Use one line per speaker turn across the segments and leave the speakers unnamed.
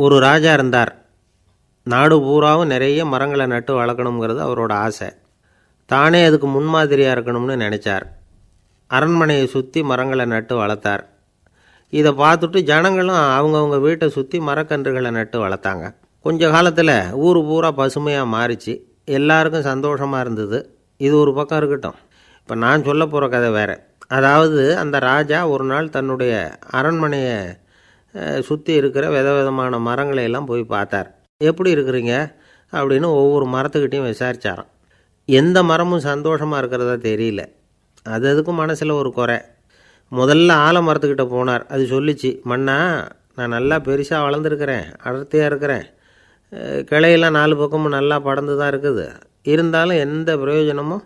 ஒரு ராஜா இருந்தார். நாடு பூராவும் நிறைய மரங்களை நட்டு வளர்க்கணுங்கிறது அவரோட ஆசை. தானே அதுக்கு முன்மாதிரியாக இருக்கணும்னு நினச்சார். அரண்மனையை சுற்றி மரங்களை நட்டு வளர்த்தார். இதை பார்த்துட்டு ஜனங்களும் அவங்கவுங்க வீட்டை சுற்றி மரக்கன்றுகளை நட்டு வளர்த்தாங்க. கொஞ்ச காலத்தில் ஊர் பூரா பசுமையாக மாறிச்சு. எல்லாருக்கும் சந்தோஷமாக இருந்தது. இது ஒரு பக்கம் இருக்கட்டும். இப்போ நான் சொல்ல போகிற கதை வேறு. அதாவது அந்த ராஜா ஒரு நாள் தன்னுடைய அரண்மனையை சுற்றி இருக்கிற விதவிதமான மரங்களை எல்லாம் போய் பார்த்தார். எப்படி இருக்கிறீங்க அப்படின்னு ஒவ்வொரு மரத்துக்கிட்டையும் விசாரித்தாராம். எந்த மரமும் சந்தோஷமாக இருக்கிறதா தெரியல. அதுக்கும் மனசில் ஒரு குறை. முதல்ல ஆலமரத்துக்கிட்ட போனார். அது சொல்லிச்சு, மண்ணா நான் நல்லா பெருசாக வளர்ந்துருக்கிறேன், அடர்த்தியாக இருக்கிறேன், கிளையெல்லாம் 4 பக்கமும் நல்லா படர்ந்து தான் இருக்குது, இருந்தாலும் எந்த பிரயோஜனமும்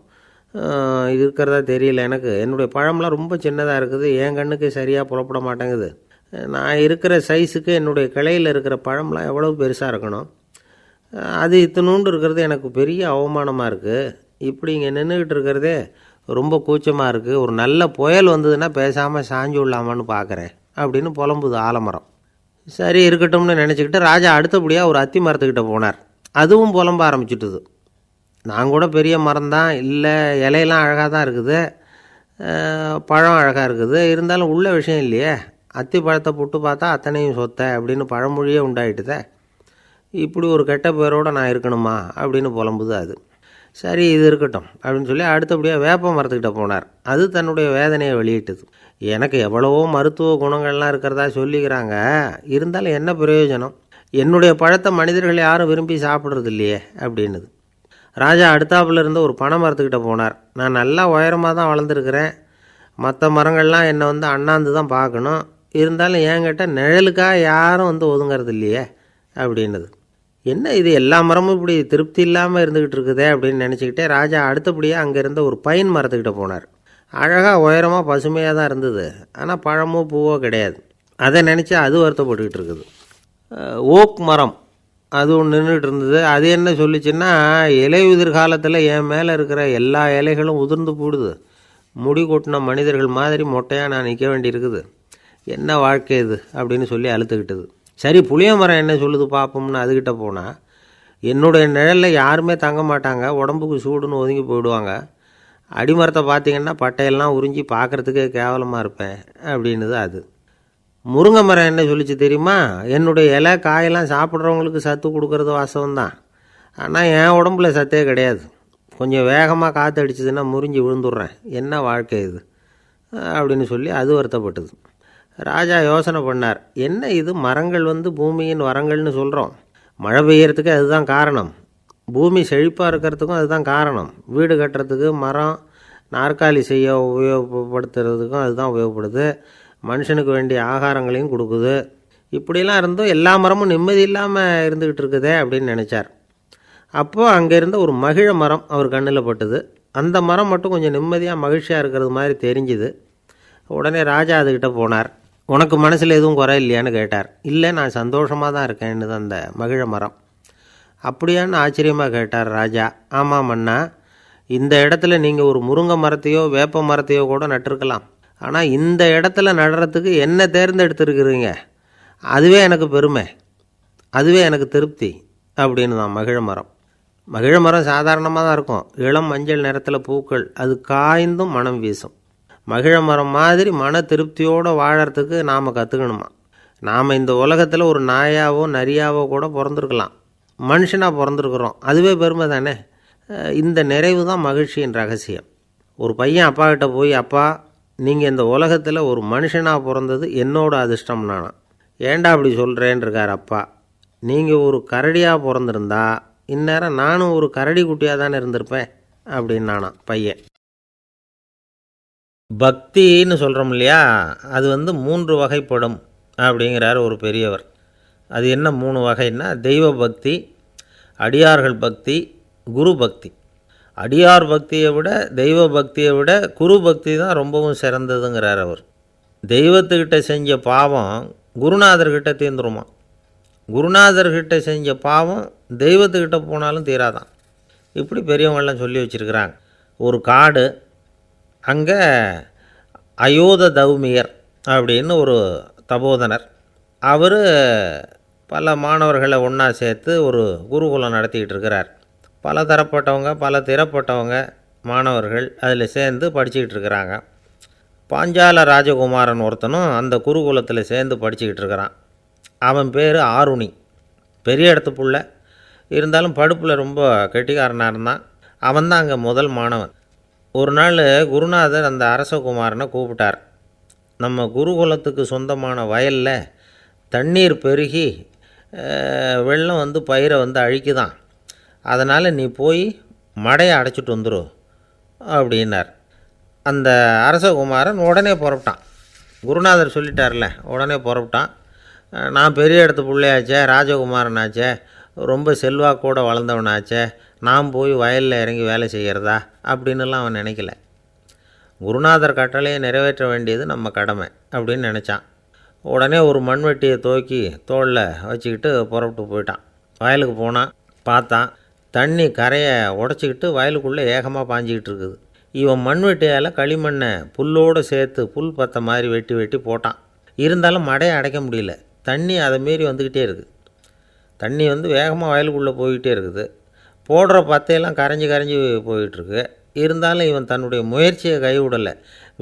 இருக்கிறதா தெரியல எனக்கு. என்னுடைய பழம்லாம் ரொம்ப சின்னதாக இருக்குது, என் கண்ணுக்கு சரியாக புலப்பட மாட்டேங்குது. நான் இருக்கிற சைஸுக்கு என்னுடைய கிளையில் இருக்கிற பழம்லாம் எவ்வளோ பெருசாக இருக்கணும், அது இத்தினூண்டு இருக்கிறது எனக்கு பெரிய அவமானமாக இருக்குது. இப்படி இங்கே நின்றுக்கிட்டு இருக்கிறதே ரொம்ப கூச்சமாக இருக்குது. ஒரு நல்ல புயல் வந்ததுன்னா பேசாமல் சாஞ்சு விடலாமான்னு பார்க்குறேன் அப்படின்னு புலம்புது ஆலமரம். சரி இருக்கட்டும்னு நினச்சிக்கிட்டு ராஜா அடுத்தபடியாக ஒரு அத்தி மரத்துக்கிட்ட போனார். அதுவும் புலம்ப ஆரம்பிச்சுட்டுது. நான் கூட பெரிய மரம் தான், இல்லை இலையெல்லாம் அழகாக தான் இருக்குது, பழம் அழகாக இருக்குது, இருந்தாலும் உள்ள விஷயம் இல்லையே, அத்தி பழத்தை புட்டு பார்த்தா அத்தனையும் சொத்தை அப்படின்னு பழமொழியே உண்டாயிட்டுதே, இப்படி ஒரு கெட்ட பேரோடு நான் இருக்கணுமா அப்படின்னு புலம்புது அது. சரி இது இருக்கட்டும் அப்படின்னு சொல்லி அடுத்தபடியாக வேப்ப மரத்துக்கிட்ட போனார். அது தன்னுடைய வேதனையை வெளியிட்டது. எனக்கு எவ்வளவோ மருத்துவ குணங்கள்லாம் இருக்கிறதா சொல்லிக்கிறாங்க, இருந்தாலும் என்ன பிரயோஜனம், என்னுடைய பழத்தை மனிதர்கள் யாரும் விரும்பி சாப்பிட்றது இல்லையே அப்படின்னுது. ராஜா அடுத்தாப்பில் இருந்த ஒரு பனை மரத்துக்கிட்ட போனார். நான் நல்லா உயரமாக தான் வளர்ந்துருக்கிறேன், மற்ற மரங்கள்லாம் என்னை அண்ணாந்து தான் பார்க்கணும், இருந்தாலும் என்கிட்ட நிழலுக்காக யாரும் ஒதுங்கிறது இல்லையே அப்படின்னுது. என்ன இது எல்லா மரமும் இப்படி திருப்தி இல்லாமல் இருந்துக்கிட்டு இருக்குதே அப்படின்னு நினச்சிக்கிட்டே ராஜா அடுத்தபடியாக அங்கே இருந்த ஒரு பைன் மரத்துக்கிட்ட போனார். அழகாக உயரமாக பசுமையாக தான் இருந்தது, ஆனால் பழமோ பூவோ கிடையாது. அதை நினச்சி அது வருத்தப்பட்டுக்கிட்டு இருக்குது. ஓக் மரம் அது ஒன்று நின்றுட்டு இருந்தது. அது என்ன சொல்லிச்சுன்னா, இலை உதிர் காலத்தில் என் மேலே இருக்கிற எல்லா இலைகளும் உதிர்ந்து போடுது, முடி கொட்டின மனிதர்கள் மாதிரி மொட்டையாக நான் நிற்க வேண்டியிருக்குது, என்ன வாழ்க்கை இது அப்படின்னு சொல்லி அழுத்துக்கிட்டது. சரி புளிய மரம் என்ன சொல்லுது பார்ப்போம்னு அதுக்கிட்ட போனால், என்னுடைய நிழலில் யாருமே தங்க மாட்டாங்க, உடம்புக்கு சூடுன்னு ஒதுங்கி போயிடுவாங்க, அடிமரத்தை பார்த்திங்கன்னா பட்டையெல்லாம் உறிஞ்சி பார்க்குறதுக்கே கேவலமாக இருப்பேன் அப்படின்னுது அது. முருங்கை மரம் என்ன சொல்லிச்சு தெரியுமா, என்னுடைய இலை காயெல்லாம் சாப்பிட்றவங்களுக்கு சத்து கொடுக்கறது வாசம்தான், ஆனால் என் உடம்புல சத்தே கிடையாது, கொஞ்சம் வேகமாக காற்று அடிச்சதுன்னா முறிஞ்சி விழுந்துடுறேன், என்ன வாழ்க்கை இது அப்படின்னு சொல்லி அது வருத்தப்பட்டது. ராஜா யோசனை பண்ணார். என்ன இது மரங்கள் பூமியின் வரங்கள்னு சொல்கிறோம், மழை பெய்யறதுக்கு அதுதான் காரணம், பூமி செழிப்பாக இருக்கிறதுக்கும் அதுதான் காரணம், வீடு கட்டுறதுக்கு மரம், நாற்காலி செய்ய உபயோகப்படுத்துறதுக்கும் அதுதான் உபயோகப்படுது, மனுஷனுக்கு வேண்டிய ஆகாரங்களையும் கொடுக்குது, இப்படிலாம் இருந்தும் எல்லா மரமும் நிம்மதி இல்லாமல் இருந்துக்கிட்டு இருக்குதே அப்படின்னு நினச்சார். அப்போது அங்கே இருந்த ஒரு மகிழ மரம் அவர் கண்ணில் பட்டுது. அந்த மரம் மட்டும் கொஞ்சம் நிம்மதியாக மகிழ்ச்சியாக இருக்கிறது மாதிரி தெரிஞ்சுது. உடனே ராஜா அதுக்கிட்ட போனார். உனக்கு மனசில் எதுவும் குறை இல்லையான்னு கேட்டார். இல்லை நான் சந்தோஷமாக தான் இருக்கேன்னு அந்த மகிழ மரம். அப்படியான்னு ஆச்சரியமாக கேட்டார் ராஜா. ஆமாம் மன்னா, இந்த இடத்துல நீங்கள் ஒரு முருங்கை மரத்தையோ வேப்ப மரத்தையோ கூட நட்டிருக்கலாம், ஆனால் இந்த இடத்துல நடுறதுக்கு என்ன தேர்ந்தெடுத்துருக்குறீங்க, அதுவே எனக்கு பெருமை, அதுவே எனக்கு திருப்தி அப்படின்னு தான் மகிழ மரம். மகிழ மரம் சாதாரணமாக தான் இருக்கும், இளம் மஞ்சள் நிறத்தில் பூக்கள், அது காய்ந்தும் மனம் வீசும். மகிழ மரம் மாதிரி மன திருப்தியோடு வாழறதுக்கு நாம் கற்றுக்கணுமா. நாம் இந்த உலகத்தில் ஒரு நாயாவோ நரியாவோ கூட பிறந்திருக்கலாம், மனுஷனாக பிறந்திருக்கிறோம், அதுவே பெருமை தானே. இந்த நிறைவு தான் மகிழ்ச்சியின் ரகசியம். ஒரு பையன் அப்பா கிட்ட போய், அப்பா நீங்கள் இந்த உலகத்தில் ஒரு மனுஷனாக பிறந்தது என்னோட அதிர்ஷ்டம் நானா. ஏண்டா அப்படி சொல்கிறேன்னு இருக்கார் அப்பா. நீங்கள் ஒரு கரடியாக பிறந்திருந்தா இந்நேரம் நானும் ஒரு கரடி குட்டியாக தானே இருந்திருப்பேன் அப்படின்னு நானா பையன். பக்தின்னு சொல்கிறோம் இல்லையா, அது 3 வகைப்படும் அப்படிங்கிறார் ஒரு பெரியவர். அது என்ன 3 வகைன்னா, தெய்வ பக்தி, அடியார்கள் பக்தி, குரு பக்தி. அடியார் பக்தியை விட தெய்வ பக்தியை விட குரு பக்தி தான் ரொம்பவும் சிறந்ததுங்கிறார் அவர். தெய்வத்துக்கிட்ட செஞ்ச பாவம் குருநாதர்கிட்ட தீர்ந்துருமா, குருநாதர்கிட்ட செஞ்ச பாவம் தெய்வத்துக்கிட்ட போனாலும் தீராதான். இப்படி பெரியவங்கள்லாம் சொல்லி வச்சுருக்கிறாங்க. ஒரு காடு, அங்கே அயோத தௌமியர் அப்படின்னு ஒரு தபோதனர், அவர் பல மாணவர்களை ஒன்றா சேர்த்து ஒரு குருகுலம் நடத்திக்கிட்டு இருக்கிறார். பல தரப்பட்டவங்க பல திறப்பட்டவங்க மாணவர்கள் அதில் சேர்ந்து படிச்சுக்கிட்டு இருக்கிறாங்க. பாஞ்சால ராஜகுமாரன் ஒருத்தனும் அந்த குருகுலத்தில் சேர்ந்து படிச்சுக்கிட்டு இருக்கிறான். அவன் பேர் ஆருணி. பெரிய இடத்து புள்ள, இருந்தாலும் படுப்பில் ரொம்ப கெட்டிக்காரனாக இருந்தான். அவன் தான் அங்கே முதல் மாணவன். ஒரு நாள் குருநாதர் அந்த அரசகுமாரனை கூப்பிட்டார். நம்ம குருகுலத்துக்கு சொந்தமான வயலில் தண்ணீர் பெருகி வெள்ளம் வந்து பயிரை வந்து அழிக்குதான், அதனால் நீ போய் மடையை அடைச்சிட்டு வந்துரு அப்படின்னார். அந்த அரசகுமாரன் உடனே புறப்பட்டான். குருநாதர் சொல்லிட்டார்ல, உடனே புறப்பட்டான். நான் பெரிய இடத்து பிள்ளையாச்சே, ராஜகுமாரனாச்சே, ரொம்ப செல்வாக்கூட வளர்ந்தவனாச்சே, நான் போய் வயலில் இறங்கி வேலை செய்கிறதா அப்படின்னுலாம் அவன் நினைக்கல. குருநாதர் கட்டளையை நிறைவேற்ற வேண்டியது நம்ம கடமை அப்படின்னு நினச்சான். உடனே ஒரு மண்வெட்டியை தூக்கி தோளில் வச்சுக்கிட்டு புறப்பட்டு போயிட்டான். வயலுக்கு போனான். பார்த்தான், தண்ணி கரையை உடச்சிக்கிட்டு வயலுக்குள்ளே ஏகமாக பாஞ்சிக்கிட்டு இருக்குது. இவன் மண்வெட்டியால் களிமண்ணை புல்லோடு சேர்த்து புல் பற்ற மாதிரி வெட்டி வெட்டி போட்டான். இருந்தாலும் மடையை அடைக்க முடியல. தண்ணி அதை மீறி வந்துக்கிட்டே இருக்குது. தண்ணி வந்து வேகமாக வயலுக்குள்ளே போய்கிட்டே இருக்குது. போடுற பத்தையெல்லாம் கரைஞ்சி கரைஞ்சி போயிட்டுருக்கு. இருந்தாலும் இவன் தன்னுடைய முயற்சியை கைவிடலை.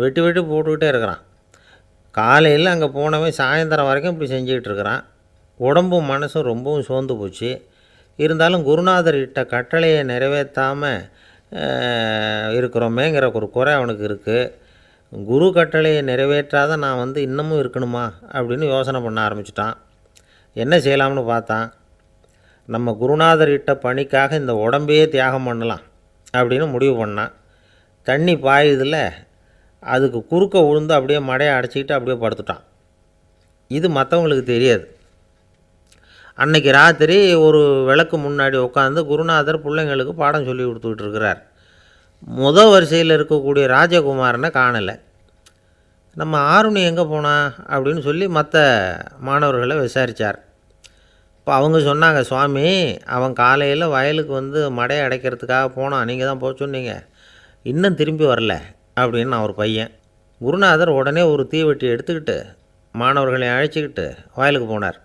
வெட்டி வெட்டி போட்டுக்கிட்டே இருக்கிறான். காலையில் அங்கே போனவன் சாயந்தரம் வரைக்கும் இப்படி செஞ்சுக்கிட்டு இருக்கிறான். உடம்பும் மனசும் ரொம்பவும் சோர்ந்து போச்சு. இருந்தாலும் குருநாதர் இட்ட கட்டளையை நிறைவேற்றாமல் இருக்கிறோமேங்கிற ஒரு குறை அவனுக்கு இருக்குது. குரு கட்டளையை நிறைவேற்றாத நான் வந்து இன்னமும் இருக்கணுமா அப்படின்னு யோசனை பண்ண ஆரம்பிச்சிட்டான். என்ன செய்யலாம்னு பார்த்தான். நம்ம குருநாதர் இட்ட பணிக்காக இந்த உடம்பையே தியாகம் பண்ணலாம் அப்படின்னு முடிவு பண்ணான். தண்ணி பாயுதில் அதுக்கு குறுக்க விழுந்து அப்படியே மடையை அடைச்சிக்கிட்டு அப்படியே படுத்துட்டான். இது மற்றவங்களுக்கு தெரியாது. அன்றைக்கி ராத்திரி ஒரு விளக்கு முன்னாடி உட்காந்து குருநாதர் பிள்ளைங்களுக்கு பாடம் சொல்லி கொடுத்துக்கிட்டு இருக்கிறார். வரிசையில் இருக்கக்கூடிய ராஜகுமாரனை காணலை. நம்ம ஆருணி எங்கே போனா அப்படின்னு சொல்லி மற்ற மாணவர்களை விசாரித்தார். இப்போ அவங்க சொன்னாங்க, சுவாமி அவன் காலையில் வயலுக்கு வந்து மடையை அடைக்கிறதுக்காக போனான், நீங்கள் தான் போக சொன்னீங்க, இன்னும் திரும்பி வரல அப்படின்னு அவர் பையன். குருநாதர் உடனே ஒரு தீவெட்டி எடுத்துக்கிட்டு மாணவர்களை அழைச்சிக்கிட்டு வயலுக்கு போனார்.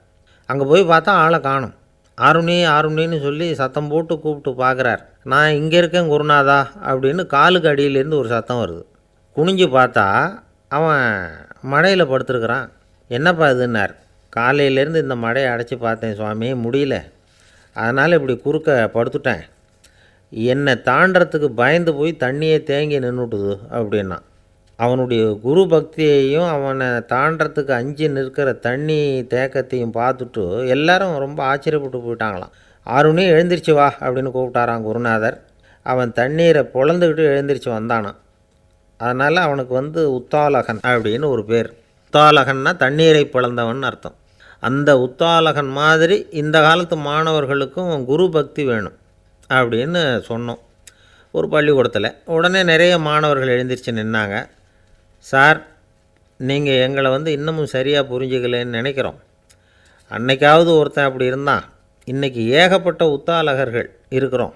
அங்கே போய் பார்த்தா ஆளை காணும். ஆருணி ஆருணின்னு சொல்லி சத்தம் போட்டு கூப்பிட்டு பார்க்குறார். நான் இங்கே இருக்கேன் குருநாதா அப்படின்னு காலுக்கு அடியிலேருந்து ஒரு சத்தம் வருது. குனிஞ்சு பார்த்தா அவன் மடையில் படுத்துருக்குறான். என்னப்பா இதுன்னார். காலையிலேருந்து இந்த மடையை அடைச்சி பார்த்தேன் சுவாமி, முடியல, அதனால் இப்படி குறுக்க படுத்துட்டேன். என்னை தாண்டறதுக்கு பயந்து போய் தண்ணியே தேங்கி நின்றுட்டுது அப்படின்னா. அவனுடைய குரு பக்தியையும் அவனை தாண்டறதுக்கு அஞ்சு நிற்கிற தண்ணி தேக்கத்தையும் பார்த்துட்டு எல்லாரும் ரொம்ப ஆச்சரியப்பட்டு போயிட்டாங்களாம். ஆருணி எழுந்திரிச்சு வா அப்படின்னு கூப்பிட்டாரான் குருநாதர். அவன் தண்ணீரை பொழந்துக்கிட்டு எழுந்திரிச்சு வந்தானான். அதனால் அவனுக்கு வந்து உத்தாலகன் அப்படின்னு ஒரு பேர். உத்தாலகன்னா தண்ணீரை பிளந்தவன் அர்த்தம். அந்த உத்தாலகன் மாதிரி இந்த காலத்து மாணவர்களுக்கும் குரு பக்தி வேணும் அப்படின்னு சொன்னோம் ஒரு பள்ளிக்கூடத்தில். உடனே நிறைய மாணவர்கள் எழுந்திரிச்சு நின்னாங்க. சார், நீங்கள் எங்களை வந்து இன்னமும் சரியாக புரிஞ்சுக்கலன்னு நினைக்கிறோம். அன்னைக்காவது ஒருத்தன் அப்படி இருந்தான், இன்றைக்கி ஏகப்பட்ட உத்தாலகர்கள் இருக்கிறோம்.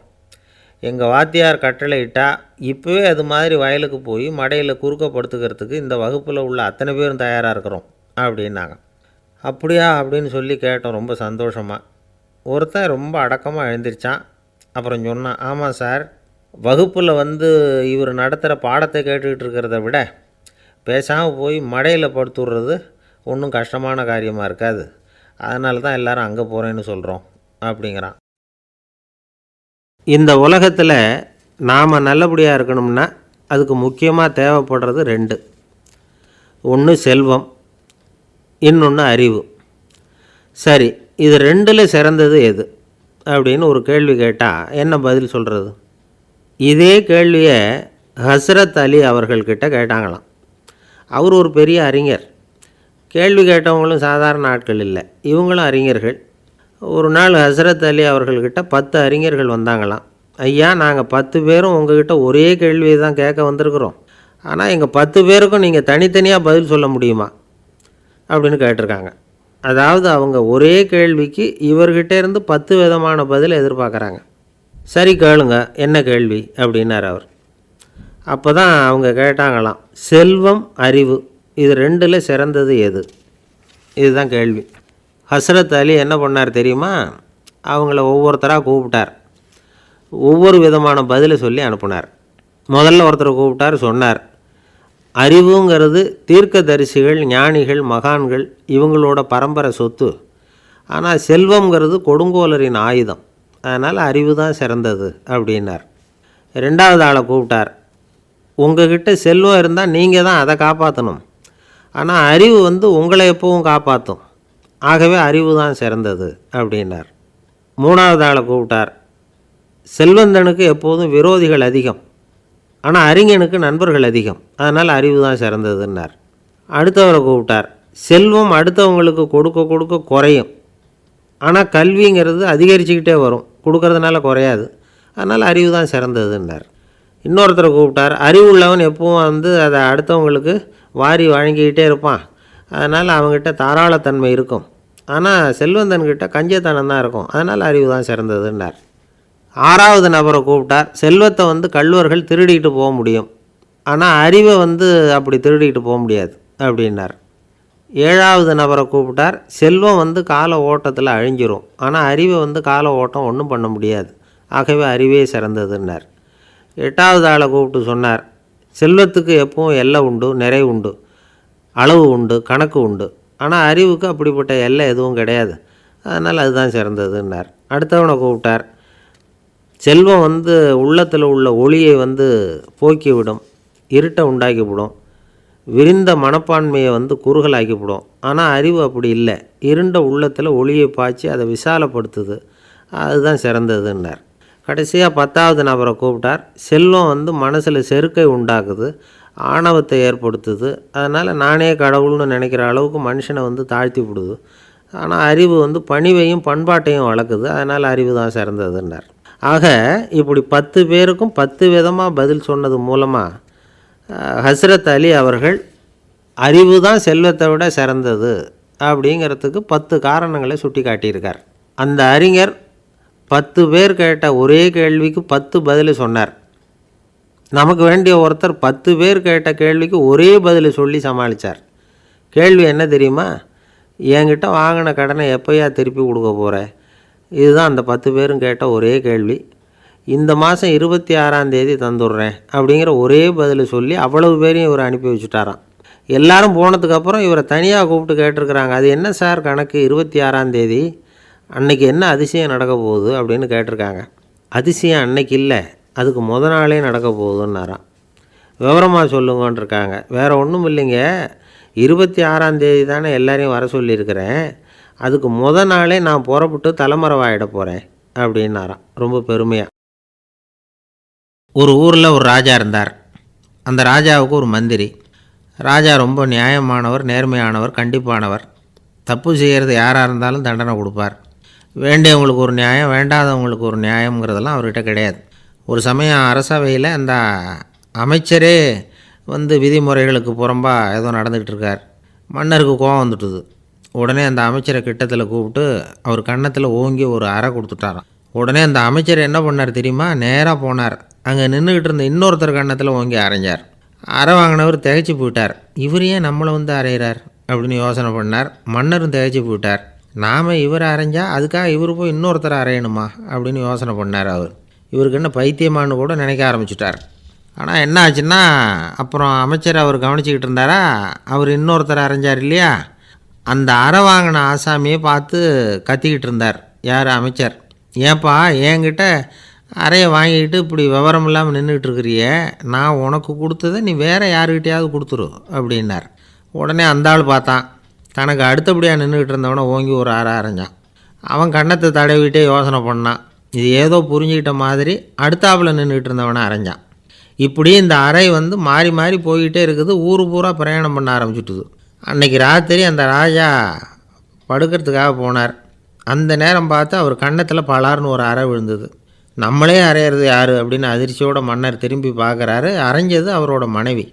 எங்கள் வாத்தியார் கட்டளை இட்டால் இப்போவே அது மாதிரி வயலுக்கு போய் மடையில் குறுக்கப்படுத்துக்கிறதுக்கு இந்த வகுப்பில் உள்ள அத்தனை பேரும் தயாராக இருக்கிறோம் அப்படின்னாங்க. அப்படியா அப்படின்னு சொல்லி கேட்டோம் ரொம்ப சந்தோஷமாக. ஒருத்தன் ரொம்ப அடக்கமாக எழுந்திரிச்சான். அப்புறம் சொன்னான், ஆமாம் சார், வகுப்பில் வந்து இவர் நடத்துகிற பாடத்தை கேட்டுக்கிட்டு இருக்கிறத விட பேசாமல் போய் மடையில் படுத்துடுறது ஒன்றும் கஷ்டமான காரியமாக இருக்காது, அதனால தான் எல்லோரும் அங்கே போகிறேன்னு சொல்கிறோம் அப்படிங்கிறான். இந்த உலகத்தில் நாம் நல்லபடியாக இருக்கணும்னா அதுக்கு முக்கியமாக தேவைப்படுறது ரெண்டு. ஒன்று செல்வம், இன்னொன்று அறிவு. சரி, இது ரெண்டில் சிறந்தது எது அப்படின்னு ஒரு கேள்வி கேட்டால் என்ன பதில் சொல்கிறது? இதே கேள்வியை ஹஸ்ரத் அலி அவர்கள்கிட்ட கேட்டாங்களாம். அவர் ஒரு பெரிய அறிஞர். கேள்வி கேட்டவங்களும் சாதாரண ஆட்கள் இல்லை, இவங்களும் அறிஞர்கள். ஒரு நாள் ஹஸ்ரத் அலி அவர்கள்கிட்ட 10 அறிஞர்கள் வந்தாங்களாம். ஐயா, நாங்கள் 10 பேரும் உங்ககிட்ட ஒரே கேள்வியை தான் கேட்க வந்திருக்கிறோம், ஆனால் எங்கள் 10 பேருக்கும் நீங்கள் தனித்தனியாக பதில் சொல்ல முடியுமா அப்படின்னு கேட்டிருக்காங்க. அதாவது அவங்க ஒரே கேள்விக்கு இவர்கிட்ட இருந்து 10 விதமான பதில் எதிர்பார்க்குறாங்க. சரி கேளுங்க, என்ன கேள்வி அப்படின்னார் அவர். அப்போ தான் அவங்க கேட்டாங்களாம், செல்வம் அறிவு இது ரெண்டில் சிறந்தது எது? இதுதான் கேள்வி. ஹஸ்ரத் அலி என்ன பண்ணார் தெரியுமா? அவங்கள ஒவ்வொருத்தராக கூப்பிட்டார். ஒவ்வொரு விதமான பதிலை சொல்லி அனுப்புனார். முதல்ல ஒருத்தரை கூப்பிட்டார், சொன்னார், அறிவுங்கிறது தீர்க்கதரிசிகள், ஞானிகள், மகான்கள் இவங்களோட பரம்பரை சொத்து. ஆனால் செல்வங்கிறது கொடுங்கோலரின் ஆயுதம். அதனால் அறிவு தான் சிறந்தது அப்படின்னார். ரெண்டாவது ஆளை கூப்பிட்டார். உங்ககிட்ட செல்வம் இருந்தால் நீங்கள் தான் அதை காப்பாற்றணும். ஆனால் அறிவு உங்களை எப்பவும் காப்பாற்றும். ஆகவே அறிவு தான் சிறந்தது அப்படின்னார். மூணாவது ஆளை கூப்பிட்டார். செல்வந்தனுக்கு எப்போதும் விரோதிகள் அதிகம், ஆனால் அறிஞனுக்கு நண்பர்கள் அதிகம். அதனால் அறிவு தான் சிறந்ததுன்னார். அடுத்தவரை கூப்பிட்டார். செல்வம் அடுத்தவங்களுக்கு கொடுக்க கொடுக்க குறையும், ஆனால் கல்விங்கிறது அதிகரிச்சுக்கிட்டே வரும், கொடுக்கறதுனால குறையாது. அதனால் அறிவு தான் சிறந்ததுன்னார். இன்னொருத்தரை கூப்பிட்டார். அறிவு உள்ளவன் எப்பவும் அதை அடுத்தவங்களுக்கு வாரி வழங்கிக்கிட்டே இருப்பான். அதனால் அவங்ககிட்ட தாராளத்தன்மை இருக்கும். ஆனால் செல்வந்தன்கிட்ட கஞ்சத்தனம் தான் இருக்கும். அதனால் அறிவு தான் சிறந்ததுன்னார். ஆறாவது நபரை கூப்பிட்டார். செல்வத்தை கள்வர்கள் திருடிக்கிட்டு போக முடியும், ஆனால் அறிவை அப்படி திருடிக்கிட்டு போக முடியாது அப்படின்னார். ஏழாவது நபரை கூப்பிட்டார். செல்வம் கால ஓட்டத்தில் அழிஞ்சிரும், ஆனால் அறிவை கால ஓட்டம் ஒன்றும் பண்ண முடியாது. ஆகவே அறிவே சிறந்ததுன்னார். எட்டாவது ஆளை கூப்பிட்டு சொன்னார், செல்வத்துக்கு எப்பவும் எல்லை உண்டு, நிறை உண்டு, அளவு உண்டு, கணக்கு உண்டு. ஆனால் அறிவுக்கு அப்படிப்பட்ட எல்லை எதுவும் கிடையாது. அதனால் அதுதான் சிறந்ததுன்னார். அடுத்தவனை கூப்பிட்டார். செல்வம் உள்ளத்தில் உள்ள ஒளியை போக்கிவிடும், இருட்டை உண்டாக்கிவிடும், விரிந்த மனப்பான்மையை குறுகலாக்கிவிடும். ஆனால் அறிவு அப்படி இல்லை, இருண்ட உள்ளத்தில் ஒளியை பாய்ச்சி அதை விசாலப்படுத்துது. அதுதான் சிறந்ததுன்னார். கடைசியாக 10வது நபரை கூப்பிட்டார். செல்வம் மனசில் செருக்கை உண்டாக்குது, ஆணவத்தை ஏற்படுத்துது. அதனால் நானே கடவுள்னு நினைக்கிற அளவுக்கு மனுஷனை தாழ்த்தி விடுது. ஆனால் அறிவு பணிவையும் பண்பாட்டையும் வளர்க்குது. அதனால் அறிவு தான் சிறந்ததுன்னார். ஆக இப்படி 10 பேருக்கும் 10 விதமாக பதில் சொன்னது மூலமாக ஹஸ்ரத் அலி அவர்கள் அறிவு தான் செல்வத்தை விட சிறந்தது அப்படிங்கிறதுக்கு 10 காரணங்களை சுட்டி காட்டியிருக்கார். அந்த அறிஞர் 10 பேர் கேட்ட ஒரே கேள்விக்கு 10 பதில் சொன்னார். நமக்கு வேண்டிய ஒருத்தர் 10 பேர் கேட்ட கேள்விக்கு ஒரே பதில் சொல்லி சமாளித்தார். கேள்வி என்ன தெரியுமா? என்கிட்ட வாங்கின கடனை எப்போயா திருப்பி கொடுக்க போகிற? இதுதான் அந்த 10 பேரும் கேட்ட ஒரே கேள்வி. இந்த மாதம் 26ஆம் தேதி தந்துடுறேன் அப்படிங்கிற ஒரே பதில் சொல்லி அவ்வளவு பேரையும் இவர் அனுப்பி வச்சுட்டாராம். எல்லாரும் போனதுக்கப்புறம் இவரை தனியாக கூப்பிட்டு கேட்டிருக்கிறாங்க. அது என்ன சார் கணக்கு, 26ஆம் தேதி அன்னைக்கு என்ன அதிசயம் நடக்க போகுது அப்படின்னு கேட்டிருக்காங்க. அதிசயம் அன்னைக்கு இல்லை, அதுக்கு நாளே நடக்க போகுதுன்னாராம். விவரமாக சொல்லுங்கன்னு இருக்காங்க. வேறு ஒன்றும் இல்லைங்க, 26ஆம் தேதி தானே எல்லாரையும் வர சொல்லியிருக்கிறேன், அதுக்கு நாளே நான் புறப்பட்டு தலைமறைவாயிட போகிறேன் அப்படின்னாராம் ரொம்ப பெருமையாக. ஒரு ஊரில் ஒரு ராஜா இருந்தார். அந்த ராஜாவுக்கு ஒரு மந்திரி. ராஜா ரொம்ப நியாயமானவர், நேர்மையானவர், கண்டிப்பானவர். தப்பு செய்கிறது யாராக இருந்தாலும் தண்டனை கொடுப்பார். வேண்டியவங்களுக்கு ஒரு நியாயம், வேண்டாதவங்களுக்கு ஒரு நியாயங்கிறதெல்லாம் அவர்கிட்ட கிடையாது. ஒரு சமயம் அரசவையில் அந்த அமைச்சரே விதிமுறைகளுக்கு புறம்பாக ஏதோ நடந்துக்கிட்டு இருக்கார். மன்னருக்கு கோபம் வந்துட்டுது. உடனே அந்த அமைச்சரை கிட்டத்தில் கூப்பிட்டு அவர் கன்னத்தில் ஓங்கி ஒரு அறை கொடுத்துட்டாராம். உடனே அந்த அமைச்சர் என்ன பண்ணார் தெரியுமா? நேராக போனார். அங்கே நின்றுக்கிட்டு இருந்த இன்னொருத்தர் கன்னத்தில் ஓங்கி அரைஞ்சார். அறை வாங்கினவர் திகைச்சு போயிட்டார். இவர் ஏன் நம்மளை அரைகிறார் அப்படின்னு யோசனை பண்ணார். மன்னரும் திகைச்சு போயிட்டார். நாம் இவர் அரைஞ்சா அதுக்காக இவர் போய் இன்னொருத்தர் அரையணுமா அப்படின்னு யோசனை பண்ணார். இவருக்கு என்ன பைத்தியமானு கூட நினைக்க ஆரம்பிச்சிட்டார். ஆனால் என்ன ஆச்சுன்னா, அப்புறம் அமைச்சர் அவர் கவனிச்சிக்கிட்டு இருந்தாரா, அவர் இன்னொருத்தர் அரைஞ்சார் இல்லையா, அந்த அறை வாங்கின ஆசாமியை பார்த்து கத்திக்கிட்டு இருந்தார். யார்? அமைச்சர். ஏன்பா என்கிட்ட அறையை வாங்கிக்கிட்டு இப்படி விவரம் இல்லாமல் நின்றுக்கிட்டு இருக்கிறிய, நான் உனக்கு கொடுத்ததை நீ வேறு யாருக்கிட்டையாவது கொடுத்துரு அப்படின்னார். உடனே அந்த ஆள் பார்த்தான். தனக்கு அடுத்தபடியாக நின்றுக்கிட்டு இருந்தவனை ஓங்கி ஒரு அறை அரைஞ்சான். அவன் கன்னத்தை தடவிட்டே யோசனை பண்ணான். இது ஏதோ புரிஞ்சுக்கிட்ட மாதிரி அடுத்தாப்பில் நின்றுக்கிட்டு இருந்தவனை அரைஞ்சான். இப்படி இந்த அறை மாறி மாறி போய்கிட்டே இருக்குது. ஊர் பூரா பிரயாணம் பண்ண ஆரம்பிச்சுட்டுது. அன்றைக்கி ராத்திரி அந்த ராஜா படுக்கிறதுக்காக போனார். அந்த நேரம் பார்த்து அவர் கன்னத்தில் பலார்னு ஒரு அறை விழுந்தது. நம்மளே அரையிறது யார் அப்படின்னு அதிர்ச்சியோட மன்னர் திரும்பி பார்க்குறாரு. அரைஞ்சது அவரோட மனைவி.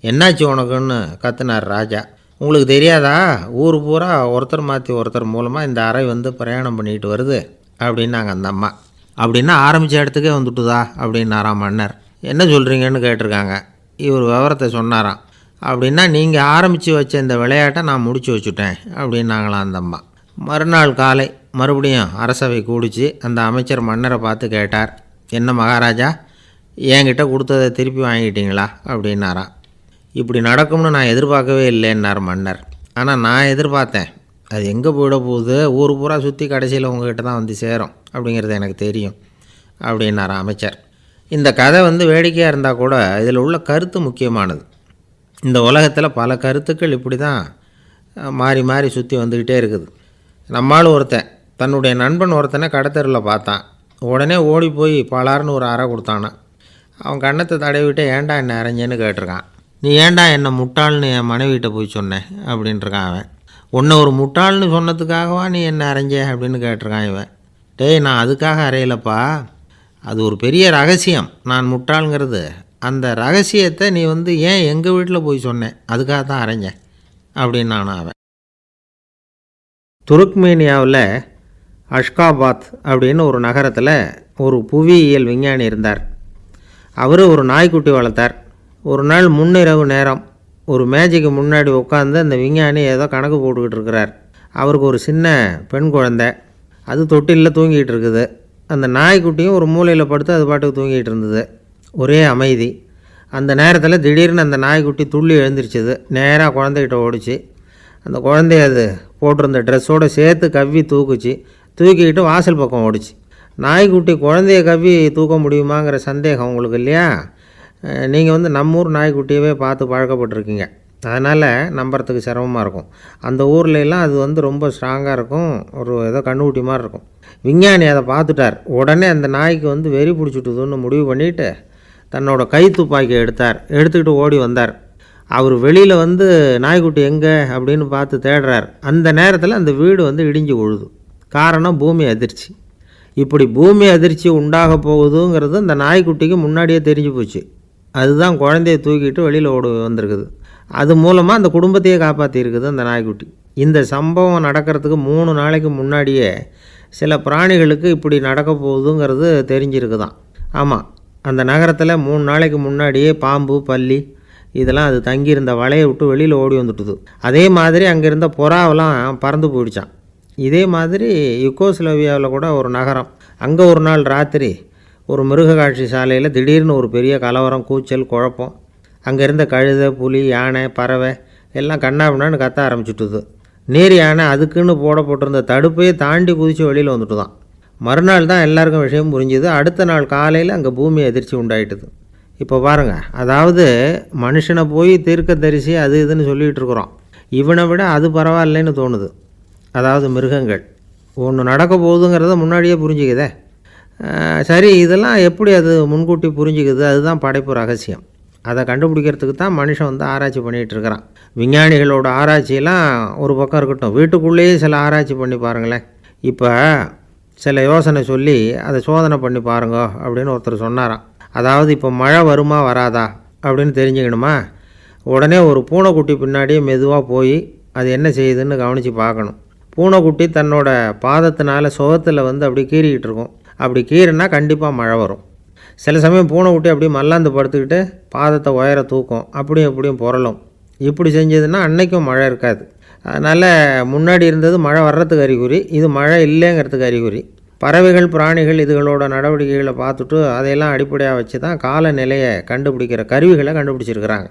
என்னாச்சு உனக்குன்னு கத்துனார் ராஜா. உங்களுக்கு தெரியாதா, ஊர் பூரா ஒருத்தர் மாற்றி ஒருத்தர் மூலமாக இந்த அறை பிரயாணம் பண்ணிட்டு வருது அப்படின்னாங்க அந்த அம்மா. அப்படின்னா ஆரம்பித்த இடத்துக்கே வந்துட்டுதா அப்படின்னாராம் மன்னர். என்ன சொல்கிறீங்கன்னு கேட்டிருக்காங்க. இவர் விவரத்தை சொன்னாராம். அப்படின்னா நீங்கள் ஆரம்பித்து வச்ச இந்த விளையாட்டை நான் முடிச்சு வச்சுட்டேன் அப்படின்னாங்களாம் அந்த அம்மா. மறுநாள் காலை மறுபடியும் அரசவை கூடிச்சு. அந்த அமைச்சர் மன்னரை பார்த்து கேட்டார், என்ன மகாராஜா, என்கிட்ட கொடுத்ததை திருப்பி வாங்கிட்டீங்களா அப்படின்னாராம். இப்படி நடக்கும்னு நான் எதிர்பார்க்கவே இல்லைன்னார் மன்னர். ஆனால் நான் எதிர்பார்த்தேன். அது எங்கே போயிட போகுது, ஊர் பூரா சுற்றி கடைசியில் உங்ககிட்ட தான் வந்து சேரும் அப்படிங்கிறது எனக்கு தெரியும் அப்படின்னார் அமைச்சர். இந்த கதை வேடிக்கையாக இருந்தால் கூட இதில் உள்ள கருத்து முக்கியமானது. இந்த உலகத்தில் பல கருத்துக்கள் இப்படி தான் மாறி மாறி சுற்றி வந்துக்கிட்டே இருக்குது. நம்மால் ஒருத்தன் தன்னுடைய நண்பன் ஒருத்தனை கடத்தெருவில் பார்த்தான். உடனே ஓடி போய் பலார்னு ஒரு அறை கொடுத்தானான். அவன் கண்ணத்தை தடவிட்டு ஏன்டா என்ன அரைஞ்சேன்னு கேட்டிருக்கான். நீ ஏன்டா என்னை முட்டாள்னு என் மனைவிட்ட போய் சொன்னேன் அப்படின்ட்டுருக்கான் அவன். உன்னை ஒரு முட்டாள்னு சொன்னதுக்காகவா நீ என்ன அரைஞ்ச அப்படின்னு கேட்டிருக்கான் இவன். டேய், நான் அதுக்காக அறையலப்பா, அது ஒரு பெரிய ரகசியம். நான் முட்டாளுங்கிறது அந்த ரகசியத்தை நீ ஏன் எங்கள் வீட்டில் போய் சொன்னேன், அதுக்காக தான் அரைஞ்சேன் அப்படின்னு நான் அவன். துருக்மேனியாவில் அஷ்காபாத் அப்படின்னு ஒரு நகரத்தில் ஒரு புவியியல் விஞ்ஞானி இருந்தார். அவர் ஒரு நாய்க்குட்டி வளர்த்தார். ஒரு நாள் முன்னிரவு நேரம் ஒரு மேஜைக்கு முன்னாடி உட்காந்து அந்த விஞ்ஞானி ஏதோ கணக்கு போட்டுக்கிட்டு இருக்கிறார். அவருக்கு ஒரு சின்ன பெண் குழந்தை, அது தொட்டிலில் தூங்கிட்டு இருக்குது. அந்த நாய்க்குட்டியும் ஒரு மூலையில் படுத்து அது பாட்டுக்கு தூங்கிட்டு இருந்தது. ஒரே அமைதி. அந்த நேரத்தில் திடீர்னு அந்த நாய்க்குட்டி துள்ளி எழுந்திரிச்சிது. நேராக குழந்தைகிட்ட ஓடிச்சு. அந்த குழந்தைய அது போட்டிருந்த ட்ரெஸ்ஸோடு சேர்த்து கவ்வி தூக்குச்சு. தூக்கிக்கிட்டு வாசல் பக்கம் ஓடிச்சு. நாய்க்குட்டி குழந்தைய கவ்வி தூக்க முடியுமாங்கிற சந்தேகம் உங்களுக்கு இல்லையா? நீங்கள் நம்ம ஊர் நாய்க்குட்டியவே பார்த்து பழக்கப்பட்டிருக்கீங்க, அதனால் நம்புறதுக்கு சிரமமாக இருக்கும். அந்த ஊர்லெலாம் அது ரொம்ப ஸ்ட்ராங்காக இருக்கும், ஒரு ஏதோ கண்ணுக்குட்டி மாதிரி இருக்கும். விஞ்ஞானி அதை பார்த்துட்டார். உடனே அந்த நாய்க்கு வெறி பிடிச்சிட்டுதுன்னு முடிவு பண்ணிவிட்டு தன்னோட கை துப்பாக்கி எடுத்துக்கிட்டு ஓடி வந்தார். அவர் வெளியில் நாய்க்குட்டி எங்கே அப்படின்னு பார்த்து தேடுறார். அந்த நேரத்தில் அந்த வீடு இடிஞ்சு விழுது. காரணம் பூமி அதிர்ச்சி. இப்படி பூமி அதிர்ச்சி உண்டாக போகுதுங்கிறது அந்த நாய்க்குட்டிக்கு முன்னாடியே தெரிஞ்சு போச்சு. அதுதான் குழந்தைய தூக்கிட்டு வெளியில் ஓடி வந்திருக்குது. அது மூலமாக அந்த குடும்பத்தையே காப்பாற்றிருக்குது அந்த நாய்க்குட்டி. இந்த சம்பவம் நடக்கிறதுக்கு 3 நாளைக்கு முன்னாடியே சில பிராணிகளுக்கு இப்படி நடக்க போகுதுங்கிறது தெரிஞ்சிருக்குதான். ஆமாம், அந்த நகரத்தில் 3 நாளைக்கு முன்னாடியே பாம்பு, பல்லி இதெல்லாம் அது தங்கியிருந்த வலையை விட்டு வெளியில் ஓடி வந்துட்டுது. அதே மாதிரி அங்கே இருந்த புறாவெல்லாம் பறந்து போயிடுச்சான். இதே மாதிரி யுகோஸ்லோவியாவில் கூட ஒரு நகரம், அங்கே ஒரு நாள் ராத்திரி ஒரு மிருக காட்சி சாலையில் திடீர்னு ஒரு பெரிய கலவரம், கூச்சல், குழப்பம். அங்கே இருந்த கழுதை, புலி, யானை, பறவை எல்லாம் கண்ணாபின்னான்னு கத்த ஆரம்பிச்சுட்டுது. நீர் யானை அதுக்குன்னு போடப்பட்டிருந்த தடுப்பையே தாண்டி குதித்து வெளியில் வந்துட்டு தான். மறுநாள் தான் எல்லாருக்கும் விஷயம் புரிஞ்சுது. அடுத்த நாள் காலையில் அங்கே பூமி அதிர்ச்சி உண்டாயிட்டுது. இப்போ பாருங்கள், அதாவது மனுஷனை போய் தீர்க்க தரிசி அது இதுன்னு சொல்லிகிட்டு இருக்கிறோம். இவனை விட அது பரவாயில்லைன்னு தோணுது. அதாவது மிருகங்கள் ஒன்று நடக்க போகுதுங்கிறத முன்னாடியே புரிஞ்சுக்குதே. சரி, இதெல்லாம் எப்படி அது முன்கூட்டி புரிஞ்சுக்குது? அதுதான் படைப்பு ரகசியம். அதை கண்டுபிடிக்கிறதுக்கு தான் மனுஷன் ஆராய்ச்சி பண்ணிகிட்டு இருக்கிறான். விஞ்ஞானிகளோட ஆராய்ச்சியெல்லாம் ஒரு பக்கம் இருக்கட்டும், வீட்டுக்குள்ளேயே சில ஆராய்ச்சி பண்ணி பாருங்களேன். இப்போ சில யோசனை சொல்லி அதை சோதனை பண்ணி பாருங்க அப்படின்னு ஒருத்தர் சொன்னாராம். அதாவது இப்போ மழை வருமா வராதா அப்படின்னு தெரிஞ்சுக்கணுமா, உடனே ஒரு பூனைக்குட்டி பின்னாடியே மெதுவாக போய் அது என்ன செய்யுதுன்னு கவனித்து பார்க்கணும். பூனைக்குட்டி தன்னோட பாதத்தினால சுகத்தில் அப்படி கீறிக்கிட்டு இருக்கும். அப்படி கீறினா கண்டிப்பாக மழை வரும். சில சமயம் பூனைக்குட்டி அப்படியே மல்லாந்து படுத்துக்கிட்டு பாதத்தை உயர தூக்கும், அப்படியும் இப்படியும் புரளும். இப்படி செஞ்சதுன்னா அன்னைக்கும் மழை இருக்காது. அதனால் முன்னாடி இருந்தது மழை வர்றதுக்கு அறிகுறி, இது மழை இல்லைங்கிறதுக்கு அறிகுறி. பறவைகள், பிராணிகள் இதுகளோட நடவடிக்கைகளை பார்த்துட்டு அதையெல்லாம் அடிப்படையாக வச்சு தான் காலநிலையை கண்டுபிடிக்கிற கருவிகளை கண்டுபிடிச்சிருக்கிறாங்க.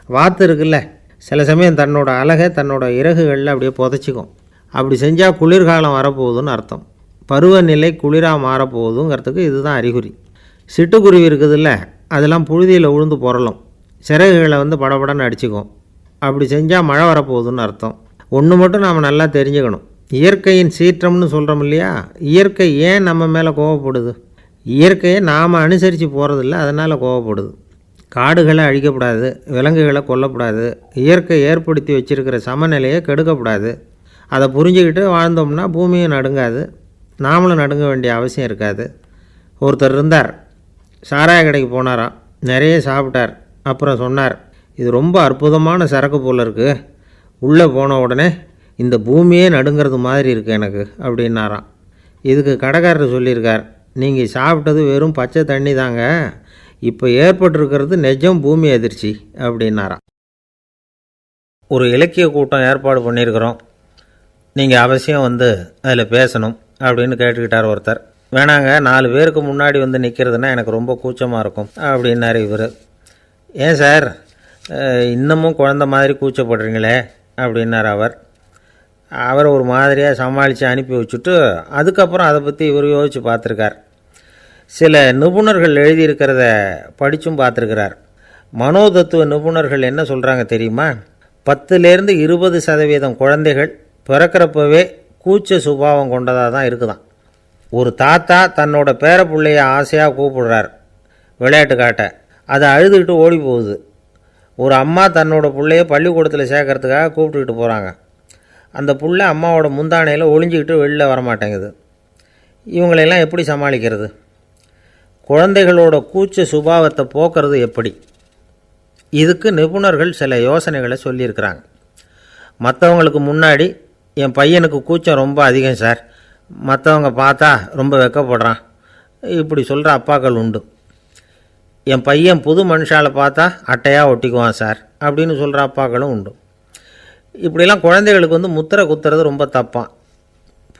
வாத்து இருக்குல்ல, சில சமயம் தன்னோட அழகை தன்னோட இறகுகளில் அப்படியே புதைச்சிக்கும். அப்படி செஞ்சால் குளிர்காலம் வரப்போகுதுன்னு அர்த்தம். பருவநிலை குளிராக மாறப்போகுதுங்கிறதுக்கு இதுதான் அறிகுறி. சிட்டுக்குருவி இருக்குதுல்ல, அதெல்லாம் புழுதியில் விழுந்து புரளும், சிறகுகளை படபடன்னு அடிச்சுக்கும். அப்படி செஞ்சால் மழை வரப்போகுதுன்னு அர்த்தம். ஒன்று மட்டும் நாம் நல்லா தெரிஞ்சுக்கணும், இயற்கையின் சீற்றம்னு சொல்கிறோம் இல்லையா, இயற்கை ஏன் நம்ம மேலே கோவப்படுது? இயற்கையை நாம் அனுசரித்து போகிறதில்ல, அதனால் கோவப்படுது. காடுகளை அழிக்கப்படாது, விலங்குகளை கொல்லக்கூடாது, இயற்கை ஏற்படுத்தி வச்சுருக்கிற சமநிலையை கெடுக்கக்கூடாது. அதை புரிஞ்சுக்கிட்டு வாழ்ந்தோம்னா பூமியும் நடுங்காது, நாமளும் நடுங்க வேண்டிய அவசியம் இருக்காது. ஒருத்தர் இருந்தார், சாராய கடைக்கு போனாராம், நிறைய சாப்பிட்டார். அப்புறம் சொன்னார், இது ரொம்ப அற்புதமான சரக்கு போல் இருக்குது, உள்ளே போன உடனே இந்த பூமியே நடுங்கிறது மாதிரி இருக்குது எனக்கு அப்படின்னாராம். இதுக்கு கடைக்காரர் சொல்லியிருக்கார், நீங்கள் சாப்பிட்டது வெறும் பச்சை தண்ணி தாங்க, இப்போ ஏற்பட்டிருக்கிறது நிஜம் பூமி அதிர்ச்சி அப்படின்னாராம். ஒரு இலக்கிய கூட்டம் ஏற்பாடு பண்ணியிருக்கிறோம். நீங்கள் அவசியம் வந்து அதில் பேசணும் அப்படின்னு கேட்டுக்கிட்டார் ஒருத்தர். வேணாங்க, 4 பேருக்கு முன்னாடி வந்து நிற்கிறதுனா எனக்கு ரொம்ப கூச்சமாக இருக்கும் அப்படின்னாரு இவர். ஏன் சார் இன்னமும் குழந்த மாதிரி கூச்சப்படுறீங்களே அப்படின்னார் அவர். அவரை ஒரு மாதிரியாக சமாளித்து அனுப்பி வச்சுட்டு அதுக்கப்புறம் அதை பற்றி இவர் யோசித்து பார்த்துருக்கார். சில நிபுணர்கள் எழுதியிருக்கிறத படித்தும் பார்த்துருக்கிறார். மனோதத்துவ நிபுணர்கள் என்ன சொல்கிறாங்க தெரியுமா? 10லேருந்து 20% குழந்தைகள் பிறக்கிறப்பவே கூச்ச சுபாவம் கொண்டதாக தான் இருக்குதான். ஒரு தாத்தா தன்னோட பேர பிள்ளைய ஆசையாக கூப்பிடுறார் விளையாட்டு காட்ட, அதை அழுதுகிட்டு ஓடி போகுது. ஒரு அம்மா தன்னோட பிள்ளைய பள்ளிக்கூடத்தில் சேர்க்கறதுக்காக கூப்பிட்டுக்கிட்டு போகிறாங்க. அந்த பிள்ளை அம்மாவோட முந்தானையில் ஒளிஞ்சிக்கிட்டு வெளில வரமாட்டேங்குது. இவங்களெல்லாம் எப்படி சமாளிக்கிறது? குழந்தைகளோட கூச்ச சுபாவத்தை போக்குறது எப்படி? இதுக்கு நிபுணர்கள் சில யோசனைகளை சொல்லியிருக்கிறாங்க. மற்றவங்களுக்கு முன்னாடி என் பையனுக்கு கூச்சம் ரொம்ப அதிகம் சார், மற்றவங்க பார்த்தா ரொம்ப வெக்கப்படுறான், இப்படி சொல்கிற அப்பாக்கள் உண்டு. என் பையன் புது மனுஷால பார்த்தா அட்டையாக ஒட்டிக்குவான் சார் அப்படின்னு சொல்கிற அப்பாக்களும் உண்டு. இப்படிலாம் குழந்தைகளுக்கு வந்து முத்திரை குத்துறது ரொம்ப தப்பான்.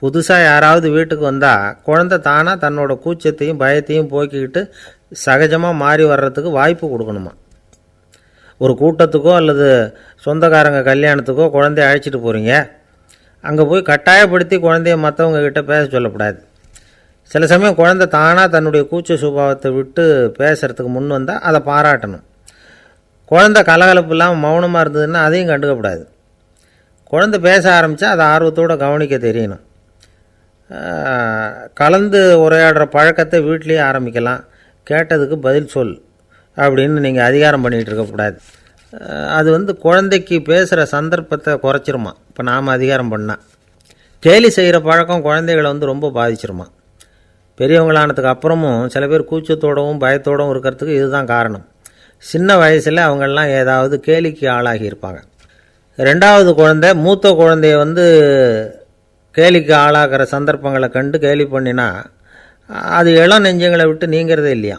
புதுசாக யாராவது வீட்டுக்கு வந்தால் குழந்தை தானாக தன்னோட கூச்சத்தையும் பயத்தையும் போக்கிக்கிட்டு சகஜமாக மாறி வர்றதுக்கு வாய்ப்பு கொடுக்கணுமா. ஒரு கூட்டத்துக்கோ அல்லது சொந்தக்காரங்க கல்யாணத்துக்கோ குழந்தைய அழைச்சிட்டு போகிறீங்க, அங்கே போய் கட்டாயப்படுத்தி குழந்தைய மற்றவங்க கிட்ட பேச சொல்லக்கூடாது. சில சமயம் குழந்தை தானாக தன்னுடைய கூச்ச சுபாவத்தை விட்டு பேசுகிறதுக்கு முன் வந்தால் அதை பாராட்டணும். குழந்தை கலகலப்பு இல்லாமல் மௌனமாக இருந்ததுன்னா அதையும் கண்டுக்கக்கூடாது. குழந்தை பேச ஆரம்பித்தா அதை ஆர்வத்தோடு கவனிக்க தெரியணும். கலந்து உரையாடுற பழக்கத்தை வீட்லேயே ஆரம்பிக்கலாம். கேட்டதுக்கு பதில் சொல் அப்படின்னு நீங்கள் அதிகாரம் பண்ணிகிட்டு இருக்கக்கூடாது. அது வந்து குழந்தைக்கு பேசுகிற சந்தர்ப்பத்தை குறைச்சிருமா. இப்போ நாம் அதிகாரம் பண்ணால் கேலி செய்கிற பழக்கம் குழந்தைகளை வந்து ரொம்ப பாதிச்சிருமா. பெரியவங்களானதுக்கு அப்புறமும் சில பேர் கூச்சத்தோடவும் பயத்தோடவும் இருக்கிறதுக்கு இதுதான் காரணம். சின்ன வயசில் அவங்கெல்லாம் ஏதாவது கேலிக்கு ஆளாகி இருப்பாங்க. 2வது குழந்தை மூத்த குழந்தைய வந்து கேலிக்கு ஆளாகிற சந்தர்ப்பங்களை கண்டு கேலி பண்ணினா அது இளம் நெஞ்சங்களை விட்டு நீங்கிறதே இல்லையா.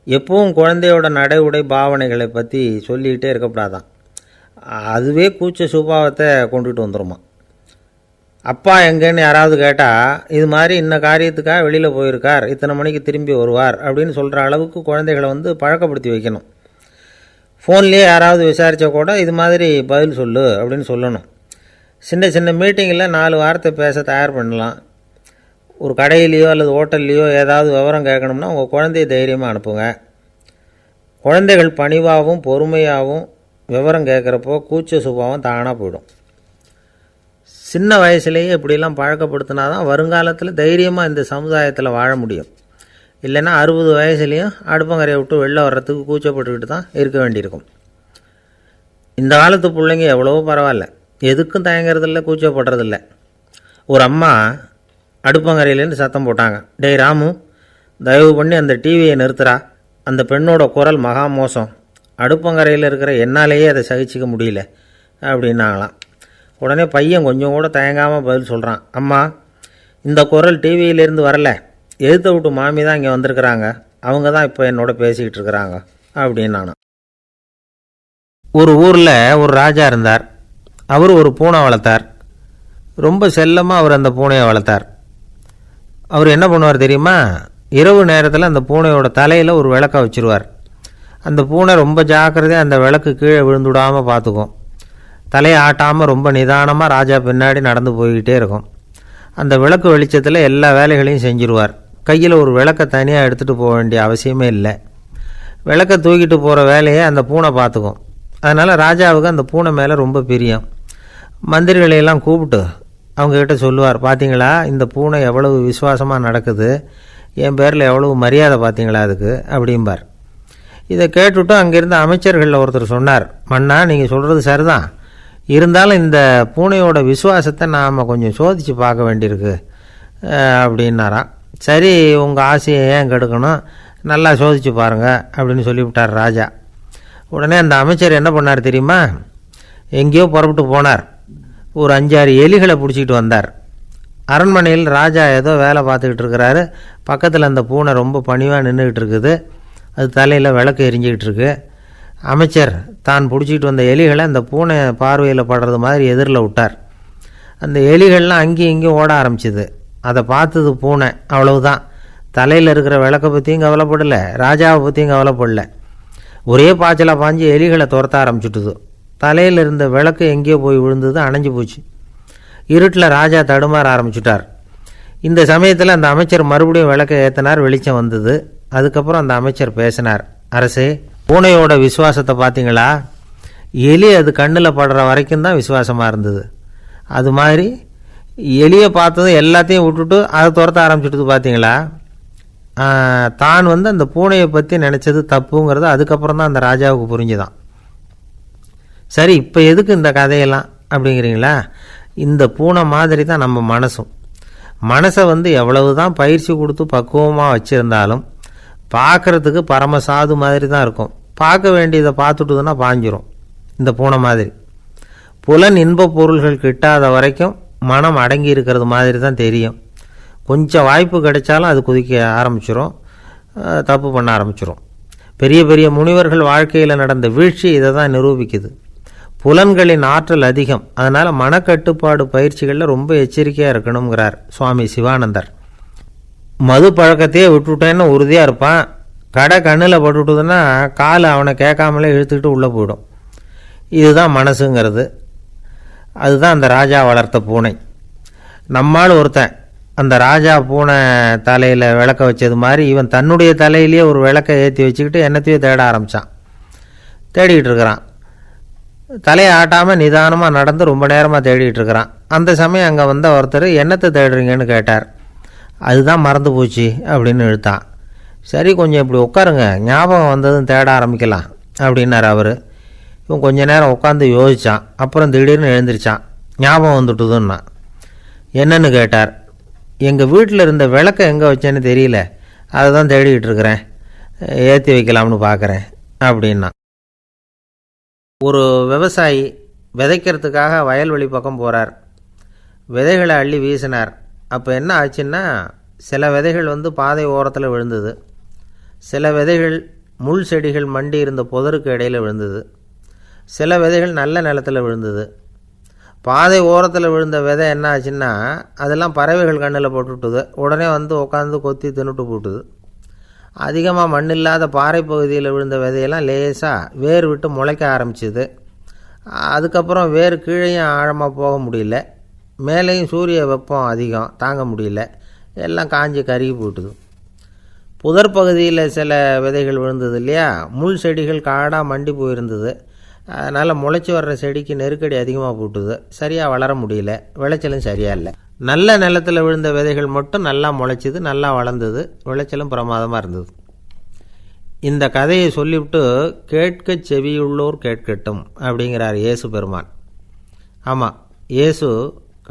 எப்பவும் குழந்தையோட நடை உடை பாவனைகளை பற்றி சொல்லிக்கிட்டே இருக்கக்கூடாதான். அதுவே கூச்ச சுபாவத்தை கொண்டுட்டு வந்துடுமா. அப்பா எங்கேன்னு யாராவது கேட்டால் இது மாதிரி இன்ன காரியத்துக்காக வெளியில் போயிருக்கார், இத்தனை மணிக்கு திரும்பி வருவார் அப்படின்னு சொல்கிற அளவுக்கு குழந்தைகளை வந்து பழக்கப்படுத்தி வைக்கணும். ஃபோன்லேயே யாராவது விசாரித்தா கூட இது மாதிரி பதில் சொல்லு அப்படின்னு சொல்லணும். சின்ன சின்ன மீட்டிங்கில் 4 வார்த்தை பேச தயார் பண்ணலாம். ஒரு கடையிலையோ அல்லது ஹோட்டல்லையோ ஏதாவது விவரம் கேட்கணும்னா உங்கள் குழந்தைய தைரியமாக அனுப்புங்க. குழந்தைகள் பணிவாகவும் பொறுமையாகவும் விவரம் கேட்குறப்போ கூச்ச சுபாவம் தானாக போயிடும். சின்ன வயசுலேயே இப்படிலாம் பழக்கப்படுத்தினா தான் வருங்காலத்தில் தைரியமாக இந்த சமுதாயத்தில் வாழ முடியும். இல்லைன்னா 60 வயசுலேயும் அடுப்பங்கரையை விட்டு வெளில வர்றதுக்கு கூச்சப்பட்டுக்கிட்டு தான் இருக்க வேண்டியிருக்கும். இந்த காலத்து பிள்ளைங்க எவ்வளவோ பரவாயில்ல, எதுக்கும் தயங்குறதில்ல, கூச்சப்படுறதில்ல. ஒரு அம்மா அடுப்பங்கரையிலேருந்து சத்தம் போட்டாங்க, டேய் ராமு, தயவு பண்ணி அந்த டிவியை நிறுத்துறா, அந்த பெண்ணோட குரல் மகா மோசம், அடுப்பங்கரையில் இருக்கிற என்னாலேயே அதை சகிச்சிக்க முடியல அப்படின்னாங்களாம். உடனே பையன் கொஞ்சம் கூட தயங்காமல் பதில் சொல்கிறான், அம்மா இந்த குரல் டிவியிலேருந்து வரல, எழுத்த விட்டு மாமி தான் இங்கே வந்திருக்கிறாங்க, அவங்க தான் இப்போ என்னோட பேசிக்கிட்டு இருக்கிறாங்க அப்படின்னு நானும். ஒரு ஊரில் ஒரு ராஜா இருந்தார். அவர் ஒரு பூனை வளர்த்தார். ரொம்ப செல்லமாக அவர் அந்த பூனையை வளர்த்தார். அவர் என்ன பண்ணுவார் தெரியுமா? இரவு நேரத்தில் அந்த பூனையோட தலையில் ஒரு விளக்கை வச்சுருவார். அந்த பூனை ரொம்ப ஜாக்கிரதையாக அந்த விளக்கு கீழே விழுந்துடாமல் பார்த்துக்கும். தலையை ஆட்டாமல் ரொம்ப நிதானமாக ராஜா பின்னாடி நடந்து போய்கிட்டே இருக்கும். அந்த விளக்கு வெளிச்சத்தில் எல்லா வேலைகளையும் செஞ்சுருவார். கையில் ஒரு விளக்கை தனியாக எடுத்துகிட்டு போக வேண்டிய அவசியமே இல்லை. விளக்கை தூக்கிட்டு போகிற வேலையை அந்த பூனை பார்த்துக்கும். அதனால் ராஜாவுக்கு அந்த பூனை மேலே ரொம்ப பிரியம். மந்திரிகளையெல்லாம் கூப்பிட்டு அவங்கக்கிட்ட சொல்லுவார், பார்த்தீங்களா இந்த பூனை எவ்வளவு விசுவாசமாக நடக்குது, என் பேரில் எவ்வளவு மரியாதை பார்த்தீங்களா அதுக்கு அப்படிம்பார். இதை கேட்டுவிட்டு அங்கேருந்து அமைச்சர்களில் ஒருத்தர் சொன்னார், மன்னா நீங்கள் சொல்கிறது சரிதான், இருந்தாலும் இந்த பூனையோட விசுவாசத்தை நாம் கொஞ்சம் சோதித்து பார்க்க வேண்டியிருக்கு அப்படின்னாராம். சரி, உங்கள் ஆசையை ஏன் கெடுக்கணும், நல்லா சோதித்து பாருங்கள் அப்படின்னு சொல்லிவிட்டார் ராஜா. உடனே அந்த அமைச்சர் என்ன பண்ணார் தெரியுமா? எங்கேயோ புறப்பட்டு போனார். ஒரு 5-6 எலிகளை பிடிச்சிக்கிட்டு வந்தார். அரண்மனையில் ராஜா ஏதோ வேலை பார்த்துக்கிட்டு இருக்கிறாரு. பக்கத்தில் அந்த பூனை ரொம்ப பணிவாக நின்றுக்கிட்டு இருக்குது. அது தலையில் விளக்கு எரிஞ்சிக்கிட்டு இருக்கு. அமைச்சர் தான் பிடிச்சிக்கிட்டு வந்த எலிகளை அந்த பூனை பார்வையில் படுறது மாதிரி எதிரில் விட்டார். அந்த எலிகள்லாம் அங்கேயும் இங்கேயும் ஓட ஆரம்பிச்சிது. அதை பார்த்தது பூனை. அவ்வளவுதான். தலையில் இருக்கிற விளக்கை பற்றியும் கவலைப்படலை, ராஜாவை பற்றியும் கவலைப்படலை. ஒரே பாய்ச்சலாக பாஞ்சு எலிகளை துரத்த ஆரம்பிச்சுட்டுது. தலையில் இருந்த விளக்கு எங்கேயோ போய் விழுந்தது, அணைஞ்சு போச்சு. இருட்டில் ராஜா தடுமாற ஆரம்பிச்சுட்டார். இந்த சமயத்தில் அந்த அமைச்சர் மறுபடியும் விளக்கை ஏற்றினார். வெளிச்சம் வந்தது. அதுக்கப்புறம் அந்த அமைச்சர் பேசினார். அரசே, பூனையோட விசுவாசத்தை பார்த்தீங்களா? எலி அது கண்ணில் படுற வரைக்கும் தான் விசுவாசமாக இருந்தது. அது மாதிரி எலியை பார்த்ததும் எல்லாத்தையும் விட்டுட்டு அதை துரத்த ஆரம்பிச்சுட்டு பார்த்தீங்களா? தான் அந்த பூனையை பற்றி நினச்சது தப்புங்கிறது அதுக்கப்புறம் தான் அந்த ராஜாவுக்கு புரிஞ்சுதான். சரி, இப்போ எதுக்கு இந்த கதையெல்லாம் அப்படிங்கிறீங்களா? இந்த பூனை மாதிரி தான் நம்ம மனசும். மனசை எவ்வளவு தான் பயிற்சி கொடுத்து பக்குவமாக வச்சுருந்தாலும் பார்க்குறதுக்கு பரமசாது மாதிரி தான் இருக்கும். பார்க்க வேண்டியதை பார்த்துட்டுதுன்னா பாஞ்சிரும். இந்த பூனை மாதிரி புலன் இன்ப பொருள்கள் கிட்டாத வரைக்கும் மனம் அடங்கி இருக்கிறது மாதிரி தான் தெரியும். கொஞ்சம் வாய்ப்பு கிடைச்சாலும் அது குதிக்க ஆரம்பிச்சிரும், தப்பு பண்ண ஆரம்பிச்சிரும். பெரிய பெரிய முனிவர்கள் வாழ்க்கையில் நடந்த வீழ்ச்சி இதை தான் நிரூபிக்குது. புலன்களின் ஆற்றல் அதிகம். அதனால் மனக்கட்டுப்பாடு பயிற்சிகளில் ரொம்ப எச்சரிக்கையாக இருக்கணுங்கிறார் சுவாமி சிவானந்தர். மது பழக்கத்தையே விட்டுவிட்டேன்னு உறுதியாக இருப்பான். கடை கண்ணில் பட்டுவிட்டுதுன்னா காலை அவனை கேட்காமலே இழுத்துக்கிட்டு உள்ளே போயிடும். இதுதான் மனசுங்கிறது. அதுதான் அந்த ராஜா வளர்த்த பூனை. நம்மால் ஒருத்தன் அந்த ராஜா பூனை தலையில் விளக்க வச்சது மாதிரி இவன் தன்னுடைய தலையிலேயே ஒரு விளக்கை ஏற்றி வச்சுக்கிட்டு என்னத்தையோ தேட ஆரம்பித்தான். தேடிக்கிட்டு இருக்கிறான். தலையை ஆட்டாமல் நிதானமாக நடந்து ரொம்ப நேரமாக தேடிகிட்டு இருக்கிறான். அந்த சமயம் அங்கே வந்த ஒருத்தர் என்னத்தை தேடுறீங்கன்னு கேட்டார். அதுதான் மறந்து போச்சு அப்படின்னு இழுத்தான். சரி, கொஞ்சம் இப்படி உட்காருங்க, ஞாபகம் வந்ததும் தேட ஆரம்பிக்கலாம் அப்படின்னார் அவர். இவன் கொஞ்ச நேரம் உட்காந்து யோசித்தான். அப்புறம் திடீர்னு எழுந்திரிச்சான். ஞாபகம் வந்துட்டுதுன்னா. என்னன்னு கேட்டார். எங்கள் வீட்டில் இருந்த விளக்கை எங்கே வச்சேன்னு தெரியல, அதை தான் தேடிக்கிட்டு இருக்கிறேன், ஏற்றி வைக்கலாம்னு பார்க்குறேன் அப்படின்னா. ஒரு விவசாயி விதைக்கிறதுக்காக வயல்வெளி பக்கம் போகிறார். விதைகளை அள்ளி வீசினார். அப்போ என்ன ஆச்சுன்னா, சில விதைகள் பாதை ஓரத்தில் விழுந்தது. சில விதைகள் முள் செடிகள் மண்டி இருந்த புதருக்கு இடையில் விழுந்தது. சில விதைகள் நல்ல நிலத்தில் விழுந்தது. பாதை ஓரத்தில் விழுந்த விதை என்ன ஆச்சுன்னா, அதெல்லாம் பறவைகள் கண்ணில் போட்டுவிட்டுது. உடனே உட்காந்து கொத்தி தின்னுட்டு போட்டுது. அதிகமாக மண் இல்லாத பாறை பகுதியில் விழுந்த விதையெல்லாம் லேசாக வேர் விட்டு முளைக்க ஆரம்பிச்சிது. அதுக்கப்புறம் வேர் கீழேயும் ஆழமாக போக முடியல, மேலேயும் சூரிய வெப்பம் அதிகம் தாங்க முடியல, எல்லாம் காஞ்சி கருகி போட்டுது. புதர் பகுதியில் சில விதைகள் விழுந்தது இல்லையா, முள் செடிகள் காடாக மண்டி போயிருந்தது. அதனால் முளைச்சி வர்ற செடிக்கு நெருக்கடி அதிகமாக போட்டுது. சரியாக வளர முடியல, விளைச்சலும் சரியாக இல்லை. நல்ல நிலத்தில் விழுந்த விதைகள் மட்டும் நல்லா முளைச்சிது, நல்லா வளர்ந்தது, விளைச்சலும் பிரமாதமாக இருந்தது. இந்த கதையை சொல்லிவிட்டு கேட்க செவியுள்ளோர் கேட்கட்டும் அப்படிங்கிறார் இயேசு பெருமான். ஆமாம், இயேசு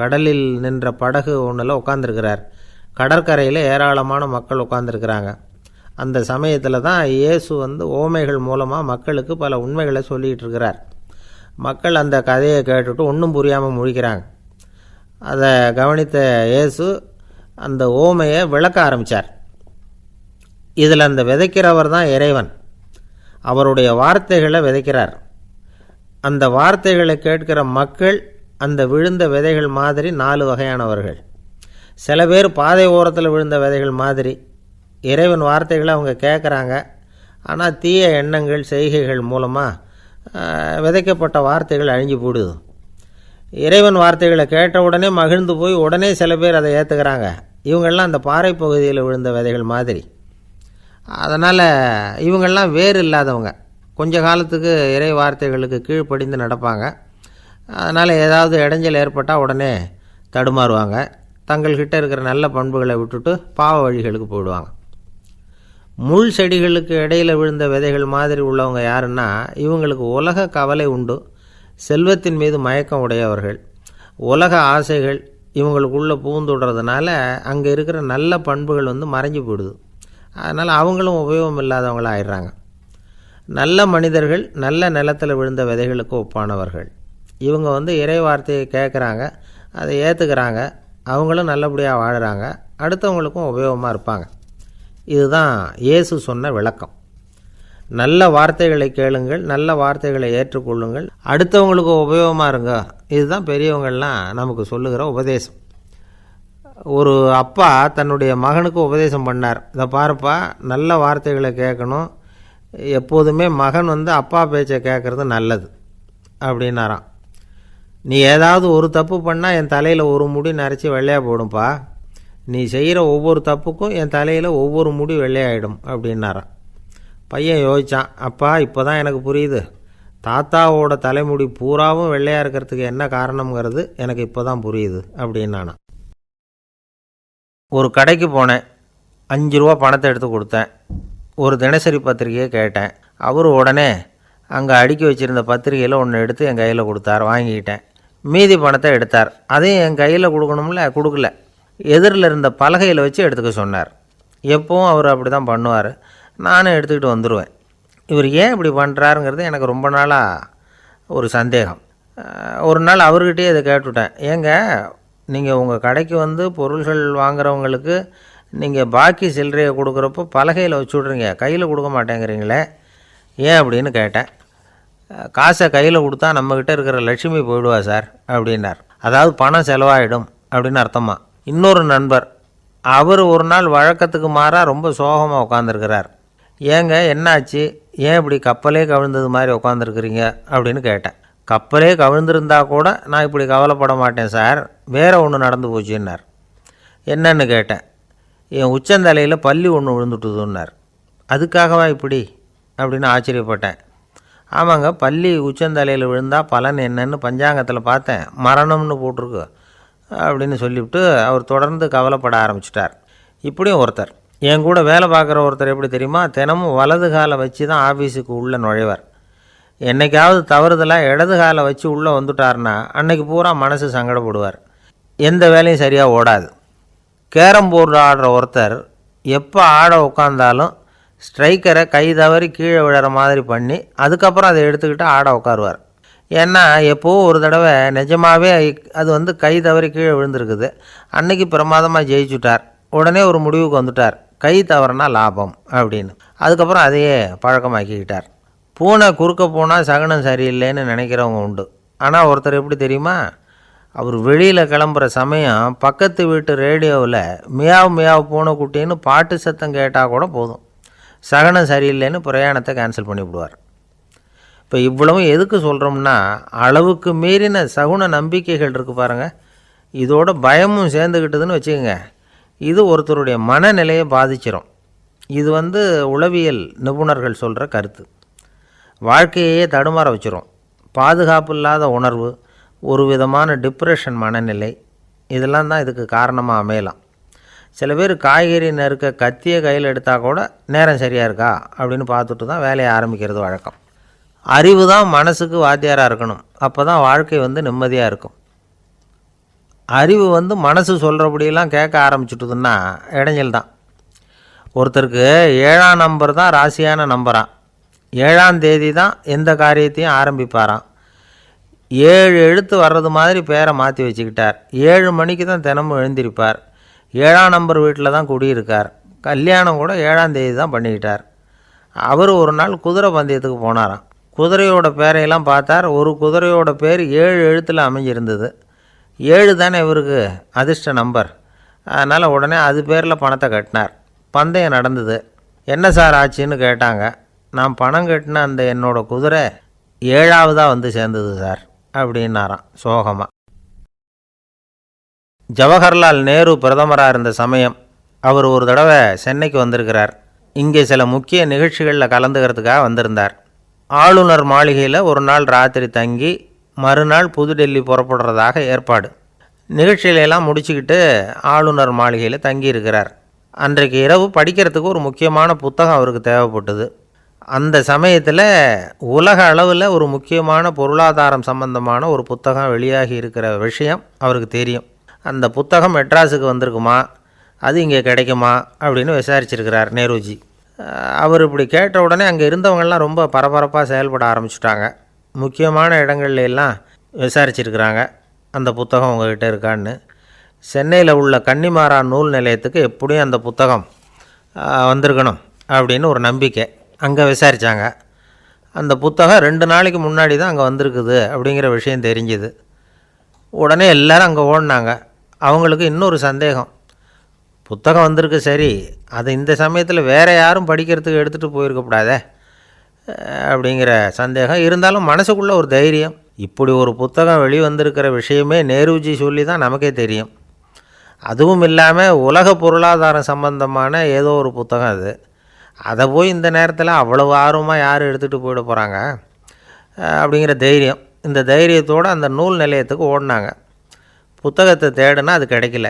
கடலில் நின்ற படகு ஒன்றில் உட்காந்துருக்கிறார். கடற்கரையில் ஏராளமான மக்கள் உட்காந்துருக்கிறாங்க. அந்த சமயத்தில் தான் இயேசு ஓமைகள் மூலமாக மக்களுக்கு பல உண்மைகளை சொல்லிகிட்டு இருக்கிறார். மக்கள் அந்த கதையை கேட்டுட்டு ஒன்றும் புரியாமல் முழிக்கிறாங்க. அதை கவனித்த இயேசு அந்த ஓமையை விளக்க ஆரம்பித்தார். இதில் அந்த விதைக்கிறவர் தான் இறைவன். அவருடைய வார்த்தைகளை விதைக்கிறார். அந்த வார்த்தைகளை கேட்கிற மக்கள் அந்த விழுந்த விதைகள் மாதிரி 4 வகையானவர்கள். சில பேர் பாதை ஓரத்தில் விழுந்த விதைகள் மாதிரி இறைவன் வார்த்தைகளை அவங்க கேட்குறாங்க. ஆனால் தீய எண்ணங்கள் செய்கைகள் மூலமாக விதைக்கப்பட்ட வார்த்தைகள் அழிஞ்சு போடுது. இறைவன் வார்த்தைகளை கேட்ட உடனே மகிழ்ந்து போய் உடனே சில பேர் அதை ஏற்றுக்கிறாங்க. இவங்கெல்லாம் அந்த பாறை பகுதியில் விழுந்த விதைகள் மாதிரி. அதனால் இவங்கெல்லாம் வேறு இல்லாதவங்க. கொஞ்ச காலத்துக்கு இறை வார்த்தைகளுக்கு கீழ்ப்படிந்து நடப்பாங்க. அதனால் ஏதாவது இடைஞ்சல் ஏற்பட்டால் உடனே தடுமாறுவாங்க. தங்கள்கிட்ட இருக்கிற நல்ல பண்புகளை விட்டுட்டு பாவ வழிகளுக்கு போயிடுவாங்க. முள் செடிகளுக்கு இடையில் விழுந்த விதைகள் மாதிரி உள்ளவங்க யாருன்னா, இவங்களுக்கு உலக கவலை உண்டு, செல்வத்தின் மீது மயக்கம் உடையவர்கள். உலக ஆசைகள் இவங்களுக்குள்ளே பூந்துடுறதுனால அங்கே இருக்கிற நல்ல பண்புகள் மறைஞ்சு போயிடுது. அதனால் அவங்களும் உபயோகம் இல்லாதவங்களாக ஆயிடுறாங்க. நல்ல மனிதர்கள் நல்ல நிலத்தில் விழுந்த விதைகளுக்கு ஒப்பானவர்கள். இவங்க இறை வார்த்தையை கேட்குறாங்க, அதை ஏற்றுக்கிறாங்க, அவங்களும் நல்லபடியாக வாழுறாங்க, அடுத்தவங்களுக்கும் உபயோகமாக இருப்பாங்க. இதுதான் இயேசு சொன்ன விளக்கம். நல்ல வார்த்தைகளை கேளுங்கள், நல்ல வார்த்தைகளை ஏற்றுக்கொள்ளுங்கள், அடுத்தவங்களுக்கு உபயோகமாக இருங்க இதுதான் பெரியவங்கள்லாம் நமக்கு சொல்லுகிற உபதேசம். ஒரு அப்பா தன்னுடைய மகனுக்கு உபதேசம் பண்ணார். இதை பாருப்பா, நல்ல வார்த்தைகளை கேட்கணும், எப்போதுமே மகன் அப்பா பேச்சை கேட்குறது நல்லது அப்படின்னாராம். நீ ஏதாவது ஒரு தப்பு பண்ணால் என் தலையில் ஒரு முடி நரைச்சி வெள்ளையாக போடும்பா, நீ செய்கிற ஒவ்வொரு தப்புக்கும் என் தலையில் ஒவ்வொரு முடி வெள்ளையாயிடும் அப்படின்னாராம். பையன் யோசித்தான், அப்பா இப்போ தான் எனக்கு புரியுது, தாத்தாவோட தலைமுடி பூராவும் வெள்ளையாக இருக்கிறதுக்கு என்ன காரணங்கிறது எனக்கு இப்போ தான் புரியுது அப்படின்னானா. ஒரு கடைக்கு போனேன், 5 ரூபா பணத்தை எடுத்து கொடுத்தேன். ஒரு தினசரி பத்திரிகையை கேட்டேன். அவர் உடனே அங்கே அடுக்கி வச்சுருந்த பத்திரிகையில் ஒன்று எடுத்து என் கையில் கொடுத்தார், வாங்கிக்கிட்டேன். மீதி பணத்தை எடுத்தார், அதையும் என் கையில் கொடுக்கணும்ல, கொடுக்கல. எதிரில் இருந்த பலகையில் வச்சு எடுத்துக்க சொன்னார். எப்போவும் அவர் அப்படி தான் பண்ணுவார், நானும் எடுத்துக்கிட்டு வந்துடுவேன். இவர் ஏன் இப்படி பண்ணுறாருங்கிறது எனக்கு ரொம்ப நாளாக ஒரு சந்தேகம். ஒரு நாள் அவர்கிட்டயே இதை கேட்டுவிட்டேன், ஏங்க நீங்கள் உங்கள் கடைக்கு பொருள்கள் வாங்குறவங்களுக்கு நீங்கள் பாக்கி சில்லறையை கொடுக்குறப்போ பலகையில் வச்சு விட்றீங்க, கையில் கொடுக்க மாட்டேங்கிறீங்களே, ஏன் அப்படின்னு கேட்டேன். காசை கையில் கொடுத்தா நம்மக்கிட்ட இருக்கிற லட்சுமி போயிடுவா சார் அப்படின்னார். அதாவது பணம் செலவாயிடும் அப்படின்னு அர்த்தமா. இன்னொரு நண்பர், அவர் ஒரு நாள் வழக்கத்துக்கு மாறாக ரொம்ப சோகமாக உட்காந்துருக்கிறார். ஏங்க என்னாச்சு, ஏன் இப்படி கப்பலே கவிழ்ந்தது மாதிரி உட்காந்துருக்குறீங்க அப்படின்னு கேட்டேன். கப்பலே கவிழ்ந்திருந்தா கூட நான் இப்படி கவலைப்பட மாட்டேன் சார், வேறு ஒன்று நடந்து போச்சுன்னார். என்னன்னு கேட்டேன். என் உச்சந்தலையில் பல்லி ஒன்று விழுந்துட்டுதுன்னார். அதுக்காகவா இப்படி அப்படின்னு ஆச்சரியப்பட்டேன். ஆமாங்க, பல்லி உச்சந்தலையில் விழுந்தால் பலன் என்னன்னு பஞ்சாங்கத்தில் பார்த்தேன், மரணம்னு போட்டிருக்கு அப்படின்னு சொல்லிவிட்டு அவர் தொடர்ந்து கவலைப்பட ஆரம்பிச்சிட்டார். இப்படியும் ஒருத்தர், என் கூட வேலை பார்க்குற ஒருத்தர் எப்படி தெரியுமா, தினமும் வலது காலை வச்சு தான் ஆஃபீஸுக்கு உள்ளே நுழைவார். என்றைக்காவது தவறுதலாக இடது காலை வச்சு உள்ளே வந்துட்டார்னா அன்னைக்கு பூரா மனசு சங்கடப்படுவார், எந்த வேலையும் சரியாக ஓடாது. கேரம் போர்டு ஆடுற ஒருத்தர் எப்போ ஆட உட்காந்தாலும் ஸ்ட்ரைக்கரை கை தவறி கீழே விழுற மாதிரி பண்ணி அதுக்கப்புறம் அதை எடுத்துக்கிட்டு ஆட உட்காருவார். ஏன்னா எப்போது ஒரு தடவை நிஜமாகவே அது கை தவறி கீழே விழுந்திருக்குது, அன்னைக்கு பிரமாதமாக ஜெயிச்சுட்டார். உடனே ஒரு முடிவுக்கு வந்துட்டார், கை தவறுனா லாபம் அப்படின்னு. அதுக்கப்புறம் அதையே பழக்கமாக்கிக்கிட்டார். பூனை குறுக்க போனால் சகுனம் சரியில்லைன்னு நினைக்கிறவங்க உண்டு. ஆனால் ஒருத்தர் எப்படி தெரியுமா, அவர் வெளியில் கிளம்புற சமயம் பக்கத்து வீட்டு ரேடியோவில் மியாவ் மியாவ் பூனை குட்டின்னு பாட்டு சத்தம் கேட்டால் கூட போதும், சகனம் சரியில்லைன்னு பிரயாணத்தை கேன்சல் பண்ணிவிடுவார். இப்போ இவ்வளவும் எதுக்கு சொல்கிறோம்னா, அளவுக்கு மீறின சகுன நம்பிக்கைகள் இருக்குது பாருங்கள், இதோட பயமும் சேர்ந்துக்கிட்டதுன்னு வச்சுக்கோங்க, இது ஒருத்தருடைய மனநிலையை பாதிச்சிடும். இது உளவியல் நிபுணர்கள் சொல்கிற கருத்து. வாழ்க்கையே தடுமாற வச்சிரும். பாதுகாப்பு இல்லாத உணர்வு, ஒரு விதமான டிப்ரெஷன் மனநிலை, இதெல்லாம் தான் இதுக்கு காரணமாக அமையலாம். சில பேர் காய்கறி நறுக்க கத்தியை கையில் எடுத்தால் கூட நேரம் சரியாக இருக்கா அப்படின்னு பார்த்துட்டு தான் வேலையை ஆரம்பிக்கிறது வழக்கம். அறிவு தான் மனசுக்கு வாத்தியாராக இருக்கணும், அப்போ தான் வாழ்க்கை நிம்மதியாக இருக்கும். அறிவு மனசு சொல்கிறபடியெல்லாம் கேட்க ஆரம்பிச்சுட்டுதுன்னா இடைஞ்சல் தான். ஒருத்தருக்கு 7ஆம் நம்பர் தான் ராசியான நம்பரான், 7ஆம் தேதி தான் எந்த காரியத்தையும் ஆரம்பிப்பாராம். 7 எழுத்து வர்றது மாதிரி பேரை மாற்றி வச்சுக்கிட்டார். 7 மணிக்கு தான் தினமும் எழுந்திருப்பார். 7ஆம் நம்பர் வீட்டில் தான் குடியிருக்கார். கல்யாணம் கூட 7ஆம் தேதி தான் பண்ணிக்கிட்டார். அவர் ஒரு நாள் குதிரை பந்தயத்துக்கு போனாராம். குதிரையோட பேரையெல்லாம் பார்த்தார். ஒரு குதிரையோட பேர் 7 எழுத்தில் அமைஞ்சிருந்தது. 7 தானே இவருக்கு அதிர்ஷ்ட நம்பர், அதனால் உடனே அது பேரில் பணத்தை கட்டினார். பந்தயம் நடந்தது. என்ன சார் ஆச்சுன்னு கேட்டாங்க. நான் பணம் கட்டின அந்த என்னோடய குதிரை 7ஆவதாக சேர்ந்தது சார் அப்படின்னாராம் சோகமாக. ஜவஹர்லால் நேரு பிரதமராக இருந்த சமயம் அவர் ஒரு தடவை சென்னைக்கு வந்திருக்கிறார். இங்கே சில முக்கிய நிகழ்ச்சிகளில் கலந்துக்கிறதுக்காக வந்திருந்தார். ஆளுநர் மாளிகையில் ஒரு நாள் ராத்திரி தங்கி மறுநாள் புதுடெல்லி புறப்படுறதாக ஏற்பாடு. நிகழ்ச்சியிலெல்லாம் முடிச்சுக்கிட்டு ஆளுநர் மாளிகையில் தங்கியிருக்கிறார். அன்றைக்கு இரவு படிக்கிறதுக்கு ஒரு முக்கியமான புத்தகம் அவருக்கு தேவைப்பட்டது. அந்த சமயத்தில் உலக அளவில் ஒரு முக்கியமான பொருளாதாரம் சம்பந்தமான ஒரு புத்தகம் வெளியாகி இருக்கிற விஷயம் அவருக்கு தெரியும். அந்த புத்தகம் மெட்ராஸுக்கு வந்திருக்குமா, அது இங்கே கிடைக்குமா அப்படின்னு விசாரிச்சிருக்கிறார் நேருஜி. அவர் இப்படி கேட்ட உடனே அங்கே இருந்தவங்கள்லாம் ரொம்ப பரபரப்பாக செயல்பட ஆரம்பிச்சிட்டாங்க. முக்கியமான இடங்கள்ல எல்லாம் விசாரிச்சிருக்கிறாங்க அந்த புத்தகம் உங்கள்கிட்ட இருக்கான்னு. சென்னையில் உள்ள கன்னிமாரா நூல் நிலையத்துக்கு எப்படியும் அந்த புத்தகம் வந்திருக்கணும் அப்படின்னு ஒரு நம்பிக்கை. அங்கே விசாரித்தாங்க. அந்த புத்தகம் 2 நாளைக்கு முன்னாடி தான் அங்கே வந்திருக்குது அப்படிங்கிற விஷயம் தெரிஞ்சுது. உடனே எல்லோரும் அங்கே ஓடினாங்க. அவங்களுக்கு இன்னொரு சந்தேகம், புத்தகம் வந்திருக்கு சரி, அது இந்த சமயத்தில் வேறு யாரும் படிக்கிறதுக்கு எடுத்துகிட்டு போயிருக்கக்கூடாதே அப்படிங்கிற சந்தேகம் இருந்தாலும் மனசுக்குள்ளே ஒரு தைரியம். இப்படி ஒரு புத்தகம் வெளிவந்திருக்கிற விஷயமே நேருஜி சொல்லி தான் நமக்கே தெரியும். அதுவும் இல்லாமல் உலக பொருளாதாரம் சம்பந்தமான ஏதோ ஒரு புத்தகம் அது. அதை போய் இந்த நேரத்தில் அவ்வளவு ஆர்வமாக யார் எடுத்துகிட்டு போயிட போகிறாங்க அப்படிங்கிற தைரியம். இந்த தைரியத்தோடு அந்த நூல் நிலையத்துக்கு ஓடினாங்க. புத்தகத்தை தேடினா அது கிடைக்கல,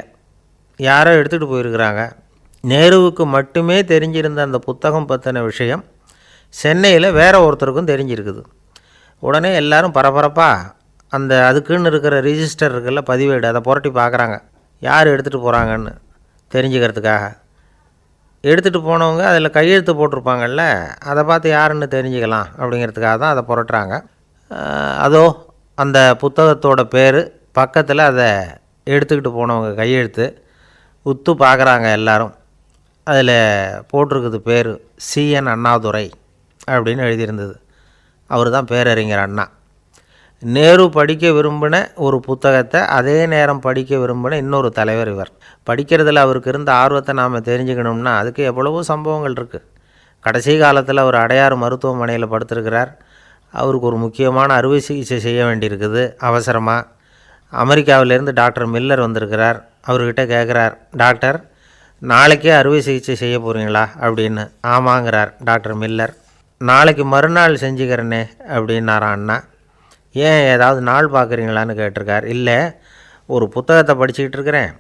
யாரோ எடுத்துகிட்டு போயிருக்கிறாங்க. நேருவுக்கு மட்டுமே தெரிஞ்சிருந்த அந்த புத்தகம் பற்றின விஷயம் சென்னையில் வேறு ஒருத்தருக்கும் தெரிஞ்சிருக்குது. உடனே எல்லோரும் பரபரப்பாக அந்த அதுக்குன்னு இருக்கிற ரிஜிஸ்டர் இருக்குல்ல, பதிவேடு, அதை புரட்டி பார்க்குறாங்க யார் எடுத்துகிட்டு போகிறாங்கன்னு தெரிஞ்சுக்கிறதுக்காக. எடுத்துகிட்டு போனவங்க அதில் கையெழுத்து போட்டிருப்பாங்கல்ல, அதை பார்த்து யாருன்னு தெரிஞ்சுக்கலாம் அப்படிங்கிறதுக்காக தான் அதை புரட்டுறாங்க. அதோ அந்த புத்தகத்தோட பேர் பக்கத்தில் அதை எடுத்துக்கிட்டு போனவங்க கையெழுத்து உத்து பார்க்குறாங்க எல்லாரும். அதில் போட்டிருக்குது பேர் CN அண்ணாதுரை அப்படின்னு எழுதியிருந்தது. அவர் தான் பேரறிஞர் அண்ணா. நேரு படிக்க விரும்பின ஒரு புத்தகத்தை அதே நேரம் படிக்க விரும்பின இன்னொரு தலைவர் இவர். படிக்கிறதுல அவருக்கு இருந்த ஆர்வத்தை நாம் தெரிஞ்சுக்கணும்னா அதுக்கு எவ்வளவோ சம்பவங்கள் இருக்குது. கடைசி காலத்தில் அவர் அடையாறு மருத்துவமனையில் படுத்திருக்கிறார். அவருக்கு ஒரு முக்கியமான அறுவை சிகிச்சை செய்ய வேண்டியிருக்குது அவசரமாக. அமெரிக்காவிலேருந்து டாக்டர் மில்லர் வந்திருக்கிறார். அவர்கிட்ட கேட்குறார், டாக்டர் நாளைக்கே அறுவை சிகிச்சை செய்ய போகிறீங்களா அப்படின்னு. ஆமாங்கிறார் டாக்டர் மில்லர். நாளைக்கு மறுநாள் செஞ்சுக்கிறேனே அப்படின்னாரான் அண்ணா. ஏன் ஏதாவது நாள் பார்க்குறீங்களான்னு கேட்டிருக்கார். இல்லை, ஒரு புத்தகத்தை படிச்சுக்கிட்டு இருக்கிறேன்,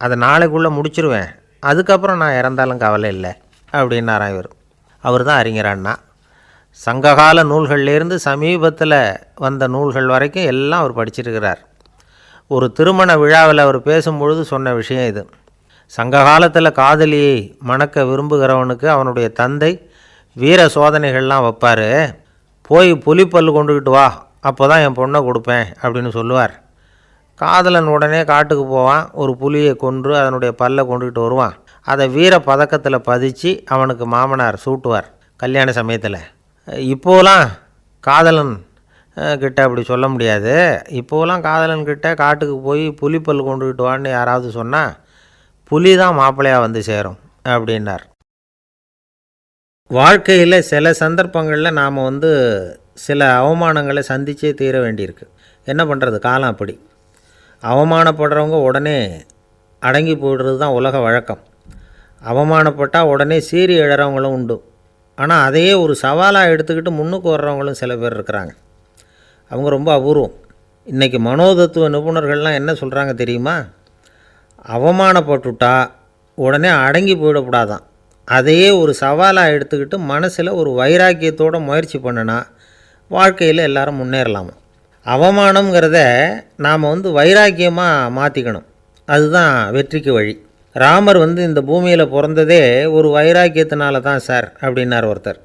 அதை நாளைக்குள்ளே முடிச்சிருவேன், அதுக்கப்புறம் நான் இறந்தாலும் கவலை இல்லை அப்படின்னாரான் இவர். அவர் தான் அறிஞர் அண்ணா. சங்ககால நூல்கள்லேருந்து சமீபத்தில் வந்த நூல்கள் வரைக்கும் எல்லாம் அவர் படிச்சிருக்கிறார். ஒரு திருமண விழாவில் அவர் பேசும்பொழுது சொன்ன விஷயம் இது. சங்க காலத்தில் காதலியை மணக்க விரும்புகிறவனுக்கு அவனுடைய தந்தை வீர சோதனைகள்லாம் வைப்பார். போய் புலிப்பல் கொண்டுக்கிட்டு வா, அப்போ தான் என் பொண்ணை கொடுப்பேன் அப்படின்னு சொல்லுவார். காதலன் உடனே காட்டுக்கு போவான், ஒரு புலியை கொன்று அதனுடைய பல்லை கொண்டுக்கிட்டு வருவான். அதை வீர பதக்கத்தில் பதிச்சு அவனுக்கு மாமனார் சூட்டுவார் கல்யாண சமயத்தில். இப்போலாம் காதலன் கிட்ட அப்படி சொல்ல முடியாது. இப்போலாம் காதலன்கிட்ட காட்டுக்கு போய் புலிப்பல் கொண்டுக்கிட்டு வான்னு யாராவது சொன்னால் புலி தான் மாப்பிள்ளையாக வந்து சேரும் அப்படின்னார். வாழ்க்கையில் சில சந்தர்ப்பங்களில் நாம் சில அவமானங்களை சந்தித்தே தீர வேண்டியிருக்கு. என்ன பண்ணுறது, காலம் அப்படி. அவமானப்படுறவங்க உடனே அடங்கி போய்டுறது தான் உலக வழக்கம். அவமானப்பட்டால் உடனே சீறி எழறவங்களும் உண்டு. ஆனால் அதையே ஒரு சவாலாக எடுத்துக்கிட்டு முன்னுக்கு வர்றவங்களும் சில பேர் இருக்கிறாங்க. அவங்க ரொம்ப அபூர்வம். இன்றைக்கி மனோதத்துவ நிபுணர்கள்லாம் என்ன சொல்கிறாங்க தெரியுமா? அவமானப்பட்டுட்டா உடனே அடங்கி போயிடக்கூடாதான், அதையே ஒரு சவாலாக எடுத்துக்கிட்டு மனசில் ஒரு வைராக்கியத்தோடு முயற்சி பண்ணினா வாழ்க்கையில் எல்லாரும் முன்னேறலாமா. அவமானங்கிறத நாம் வைராக்கியமாக மாற்றிக்கணும், அதுதான் வெற்றிக்கு வழி. ராமர் இந்த பூமியில் பிறந்ததே ஒரு வைராக்கியத்தினால தான் சார் அப்படின்னார் ஒருத்தர்.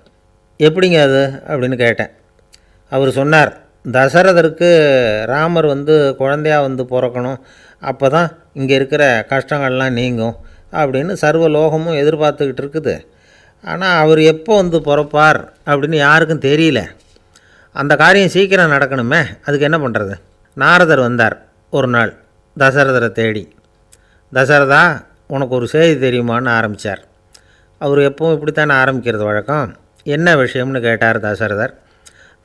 எப்படிங்க அது அப்படின்னு கேட்டேன். அவர் சொன்னார், தசரதருக்கு ராமர் குழந்தையாக பிறக்கணும், அப்போ தான் இங்கே இருக்கிற கஷ்டங்கள்லாம் நீங்கும் அப்படின்னு சர்வ லோகமும் எதிர்பார்த்துக்கிட்டு இருக்குது. ஆனால் அவர் எப்போ பிறப்பார் அப்படின்னு யாருக்கும் தெரியல. அந்த காரியம் சீக்கிரம் நடக்கணுமே, அதுக்கு என்ன பண்ணுறது? நாரதர் வந்தார் ஒரு நாள் தசரதரை தேடி. தசரதா, உனக்கு ஒரு செய்தி தெரியுமான்னு ஆரம்பித்தார். அவர் எப்பவும் இப்படித்தானே ஆரம்பிக்கிறது வழக்கம். என்ன விஷயம்னு கேட்டார் தசரதர்.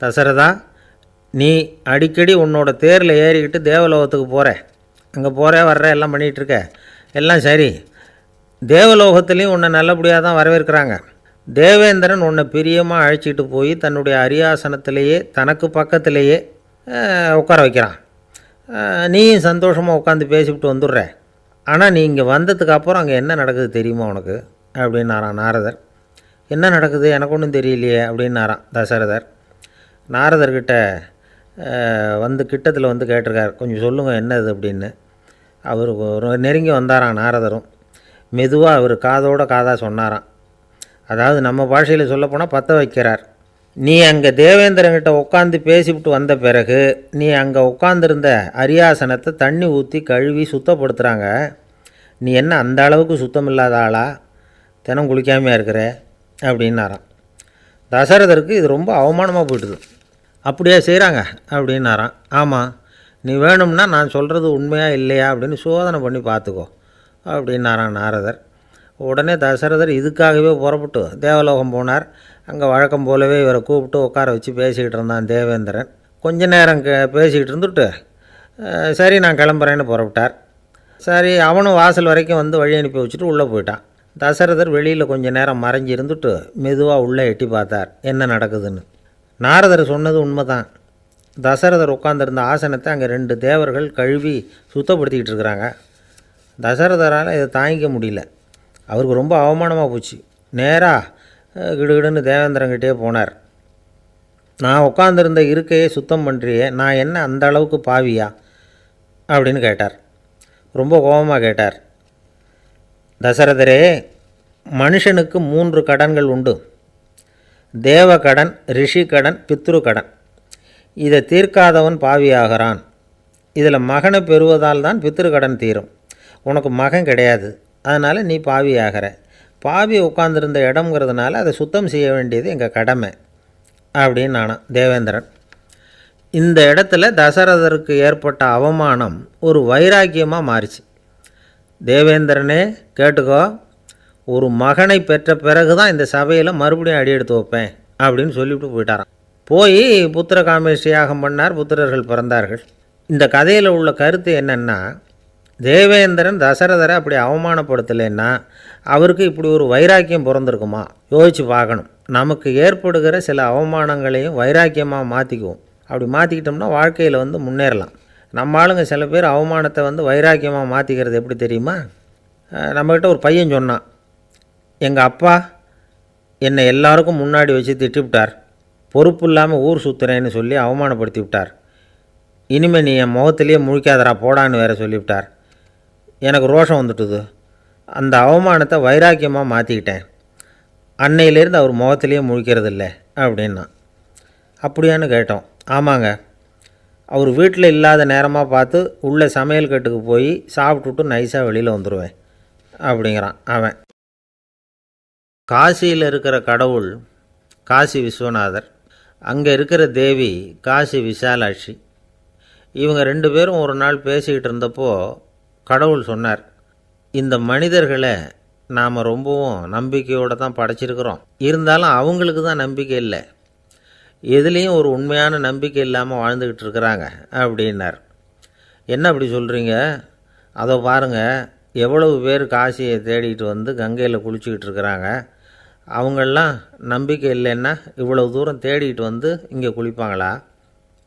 தசரதா, நீ அடிக்கடி உன்னோட தேரில் ஏறிக்கிட்டு தேவலோகத்துக்கு போகிற, அங்கே போகிற வர்ற எல்லாம் பண்ணிகிட்ருக்க, எல்லாம் சரி. தேவலோகத்துலேயும் உன்னை நல்லபடியாக தான் வரவேற்கிறாங்க. தேவேந்திரன் உன்னை பிரியமாக அழைச்சிட்டு போய் தன்னுடைய அரியாசனத்திலேயே தனக்கு பக்கத்திலேயே உட்கார வைக்கிறான். நீயும் சந்தோஷமாக உட்காந்து பேசிவிட்டு வந்துடுற. ஆனால் நீ இங்கே வந்ததுக்கு அப்புறம் அங்கே என்ன நடக்குது தெரியுமா உனக்கு அப்படின்னாரான் நாரதர். என்ன நடக்குது எனக்கு ஒன்றும் தெரியலையே அப்படின்னாரான் தசரதர். நாரதர்கிட்ட கிட்டத்தில் கேட்டிருக்கார், கொஞ்சம் சொல்லுங்கள் என்னது அப்படின்னு. அவர் நெருங்கி வந்தாராம் நாரதரும். மெதுவாக அவர் காதோட காதாக சொன்னாராம். அதாவது நம்ம பாஷையில் சொல்லப்போனால் பற்ற வைக்கிறார். நீ அங்கே தேவேந்திரங்கிட்ட உட்காந்து பேசிவிட்டு வந்த பிறகு நீ அங்கே உட்காந்துருந்த அரியாசனத்தை தண்ணி ஊற்றி கழுவி சுத்தப்படுத்துகிறாங்க. நீ என்ன அந்த அளவுக்கு சுத்தம் இல்லாத ஆளா, தினம் குளிக்காமையாக இருக்கிற அப்படின்னாராம். தசரதருக்கு இது ரொம்ப அவமானமாக போயிட்டுது. அப்படியே செய்கிறாங்க அப்படின்னாராம். ஆமாம், நீ வேணும்னா நான் சொல்கிறது உண்மையா இல்லையா அப்படின்னு சோதனை பண்ணி பார்த்துக்கோ அப்படின்னாரான் நாரதர். உடனே தசரதர் இதுக்காகவே புறப்பட்டு தேவலோகம் போனார். அங்கே வழக்கம் போலவே இவரை கூப்பிட்டு உட்கார வச்சு பேசிக்கிட்டு இருந்தான் தேவேந்திரன். கொஞ்ச நேரம் பேசிக்கிட்டு இருந்துட்டு சரி நான் கிளம்புறேன்னு புறப்பட்டார். சரி அவனும் வாசல் வரைக்கும் வந்து வழி அனுப்பி வச்சுட்டு உள்ளே போயிட்டான். தசரதர் வெளியில் கொஞ்சம் நேரம் மறைஞ்சி இருந்துட்டு மெதுவாக உள்ளே எட்டி பார்த்தார் என்ன நடக்குதுன்னு. நாரதர் சொன்னது உண்மைதான். தசரதர் உட்காந்துருந்த ஆசனத்தை அங்கே 2 தேவர்கள் கழுவி சுத்தப்படுத்திக்கிட்டு இருக்கிறாங்க. தசரதரால் இதை தாங்கிக்க முடியல. அவருக்கு ரொம்ப அவமானமாக போச்சு. நேராக கிடுகிடுன்னு தேவேந்திரங்கிட்டே போனார். நான் உட்காந்துருந்த இருக்கையே சுத்தம் பண்ணுறியே, நான் என்ன அந்த அளவுக்கு பாவியா அப்படின்னு கேட்டார். ரொம்ப கோபமாக கேட்டார். தசரதரே, மனுஷனுக்கு 3 கடன்கள் உண்டு. தேவ கடன், ரிஷி கடன், பித்ரு கடன். இதை தீர்க்காதவன் பாவியாகிறான். இதில் மகனை பெறுவதால் தான் பித்ரு கடன் தீரும். உனக்கு மகன் கிடையாது, அதனால் நீ பாவியாகிற. பாவி உட்காந்துருந்த இடம்ங்கிறதுனால அதை சுத்தம் செய்ய வேண்டியது எங்கள் கடமை அப்படின்னு நானும் தேவேந்திரன். இந்த இடத்துல தசரதருக்கு ஏற்பட்ட அவமானம் ஒரு வைராக்கியமாக மாறிச்சு. தேவேந்திரனே கேட்டுக்கோ, ஒரு மகனை பெற்ற பிறகு தான் இந்த சபையில் மறுபடியும் அடி எடுத்து வைப்பேன் அப்படின்னு சொல்லிவிட்டு போயிட்டாராம். போய் புத்திர காமேஷ்டி யாகம் பண்ணார். புத்திரர்கள் பிறந்தார்கள். இந்த கதையில் உள்ள கருத்து என்னென்னா, தேவேந்திரன் தசரதரை அப்படி அவமானப்படுத்தலைன்னா அவருக்கு இப்படி ஒரு வைராக்கியம் பிறந்திருக்குமா யோசித்து பார்க்கணும். நமக்கு ஏற்படுகிற சில அவமானங்களையும் வைராக்கியமாக மாற்றிக்குவோம். அப்படி மாற்றிக்கிட்டோம்னா வாழ்க்கையில் முன்னேறலாம். நம்ம ஆளுங்க சில பேர் அவமானத்தை வைராக்கியமாக மாற்றிக்கிறது எப்படி தெரியுமா? நம்மக்கிட்ட ஒரு பையன் சொன்னான், எங்கள் அப்பா என்னை எல்லாருக்கும் முன்னாடி வச்சு திட்டிவிட்டார், பொறுப்பு இல்லாமல் ஊர் சுற்றுறேன்னு சொல்லி அவமானப்படுத்தி விட்டார். இனிமேல் நீ என் முகத்திலேயே முழிக்காதரா போடான்னு வேறு சொல்லிவிட்டார். எனக்கு ரோஷம் வந்துட்டுது. அந்த அவமானத்தை வைராக்கியமாக மாற்றிக்கிட்டேன். அன்னையிலேருந்து அவர் முகத்திலேயே முழிக்கிறது இல்லை அப்படின்னா. அப்படியான்னு கேட்டோம். ஆமாங்க, அவர் வீட்டில் இல்லாத நேரமாக பார்த்து உள்ளே சமையல் கட்டுக்கு போய் சாப்பிட்டுட்டு நைஸாக வெளியில் வந்துடுவேன் அப்படிங்கிறான் அவன். காசியில் இருக்கிற கடவுள் காசி விஸ்வநாதர், அங்கே இருக்கிற தேவி காசி விசாலாட்சி. இவங்க 2 பேரும் ஒரு நாள் பேசிக்கிட்டு இருந்தப்போ கடவுள் சொன்னார், இந்த மனிதர்களை நாம் ரொம்பவும் நம்பிக்கையோடு தான் படைச்சிருக்கிறோம். இருந்தாலும் அவங்களுக்கு தான் நம்பிக்கை இல்லை, எதுலேயும் ஒரு உண்மையான நம்பிக்கை இல்லாமல் வாழ்ந்துக்கிட்டு இருக்கிறாங்க அப்படின்னார். என்ன அப்படி சொல்கிறீங்க? அதை பாருங்கள், எவ்வளவு பேர் காசியை தேடிட்டு கங்கையில் குளிச்சுக்கிட்டு இருக்கிறாங்க. அவங்களெலாம் நம்பிக்கை இல்லைன்னா இவ்வளவு தூரம் தேடிட்டு இங்கே குளிப்பாங்களா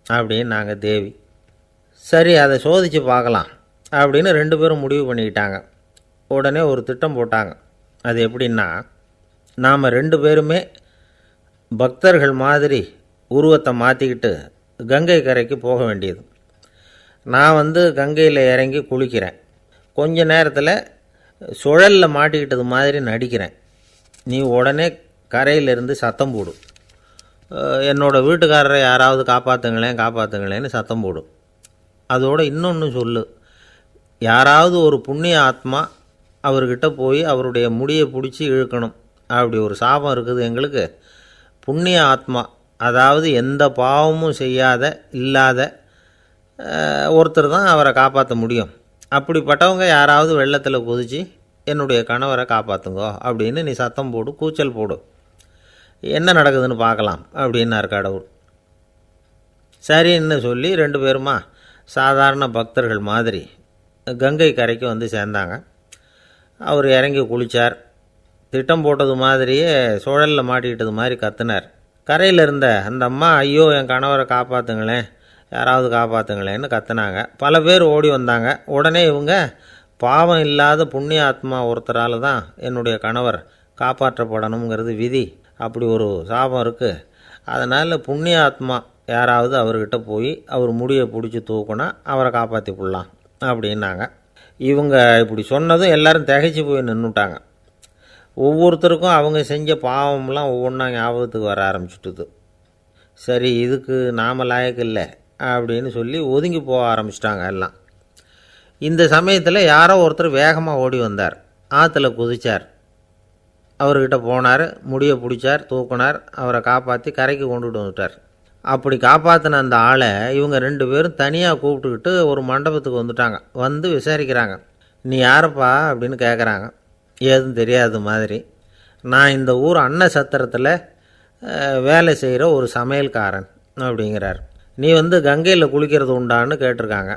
அப்படின்னு நாங்கள் தேவி. சரி, அதை சோதித்து பார்க்கலாம் அப்படின்னு 2 பேரும் முடிவு பண்ணிக்கிட்டாங்க. உடனே ஒரு திட்டம் போட்டாங்க. அது எப்படின்னா, நாம் 2 பேருமே பக்தர்கள் மாதிரி உருவத்தை மாற்றிக்கிட்டு கங்கை கரைக்கு போக வேண்டியது. நான் கங்கையில் இறங்கி குளிக்கிறேன். கொஞ்ச நேரத்தில் சுழலில் மாட்டிக்கிட்டது மாதிரி நடிக்கிறேன். நீ உடனே கரையிலிருந்து சத்தம் போடும், என்னோடய வீட்டுக்காரரை யாராவது காப்பாற்றுங்களேன்னு சத்தம் போடும். அதோடு இன்னொன்று சொல்லு, யாராவது ஒரு புண்ணிய ஆத்மா அவர்கிட்ட போய் அவருடைய முடியை பிடிச்சி இழுக்கணும். அப்படி ஒரு சாபம் இருக்குது எங்களுக்கு. புண்ணிய ஆத்மா, அதாவது எந்த பாவமும் செய்யாத இல்லாத ஒருத்தர் தான் அவரை காப்பாற்ற முடியும். அப்படிப்பட்டவங்க யாராவது வெள்ளத்தில் குதித்து என்னுடைய கணவரை காப்பாற்றுங்கோ அப்படின்னு நீ சத்தம் போடு, கூச்சல் போடு, என்ன நடக்குதுன்னு பார்க்கலாம் அப்படின்னார் கடவுள். சரின்னு சொல்லி 2 பேருமா சாதாரண பக்தர்கள் மாதிரி கங்கை கரைக்கு சேர்ந்தாங்க. அவர் இறங்கி குளித்தார். திட்டம் போட்டது மாதிரியே சுழலில் மாட்டிக்கிட்டது மாதிரி கத்துனார். கரையில் இருந்த அந்த அம்மா, ஐயோ என் கணவரை காப்பாற்றுங்களேன், யாராவது காப்பாற்றுங்களேன்னு கத்துனாங்க. பல பேர் ஓடி வந்தாங்க. உடனே இவங்க, பாவம் இல்லாத புண்ணிய ஆத்மா ஒருத்தரால் தான் என்னுடைய கணவர் காப்பாற்றப்படணுங்கிறது விதி, அப்படி ஒரு சாபம் இருக்குது, அதனால் புண்ணிய ஆத்மா யாராவது அவர்கிட்ட போய் அவர் முடியை பிடிச்சி தூக்குனா அவரை காப்பாற்றி போடலாம் அப்படின்னாங்க. இவங்க இப்படி சொன்னதும் எல்லோரும் திகைச்சு போய் நின்றுட்டாங்க. ஒவ்வொருத்தருக்கும் அவங்க செஞ்ச பாவம்லாம் ஒவ்வொன்றா ஞாபகத்துக்கு வர ஆரம்பிச்சுட்டுது. சரி, இதுக்கு நாம் லாயக்கு இல்லை அப்படின்னு சொல்லி ஒதுங்கி போக ஆரம்பிச்சிட்டாங்க எல்லாம். இந்த சமயத்தில் யாரோ ஒருத்தர் வேகமாக ஓடி வந்தார். ஆற்றுல குதித்தார். அவர்கிட்ட போனார், முடியை பிடிச்சார், தூக்குனார், அவரை காப்பாற்றி கரைக்கு கொண்டுட்டு வந்துட்டார். அப்படி காப்பாற்றின அந்த ஆளை இவங்க 2 பேரும் தனியாக கூப்பிட்டுக்கிட்டு ஒரு மண்டபத்துக்கு வந்துட்டாங்க. வந்து விசாரிக்கிறாங்க. நீ யாரப்பா அப்படின்னு கேட்குறாங்க. ஏதும் தெரியாத மாதிரி. நான் இந்த ஊர் அன்ன சத்திரத்தில் வேலை செய்கிற ஒரு சமையல்காரன் அப்படிங்கிறார். நீ வந்து கங்கையில் குளிக்கிறது உண்டான்னு கேட்டிருக்காங்க.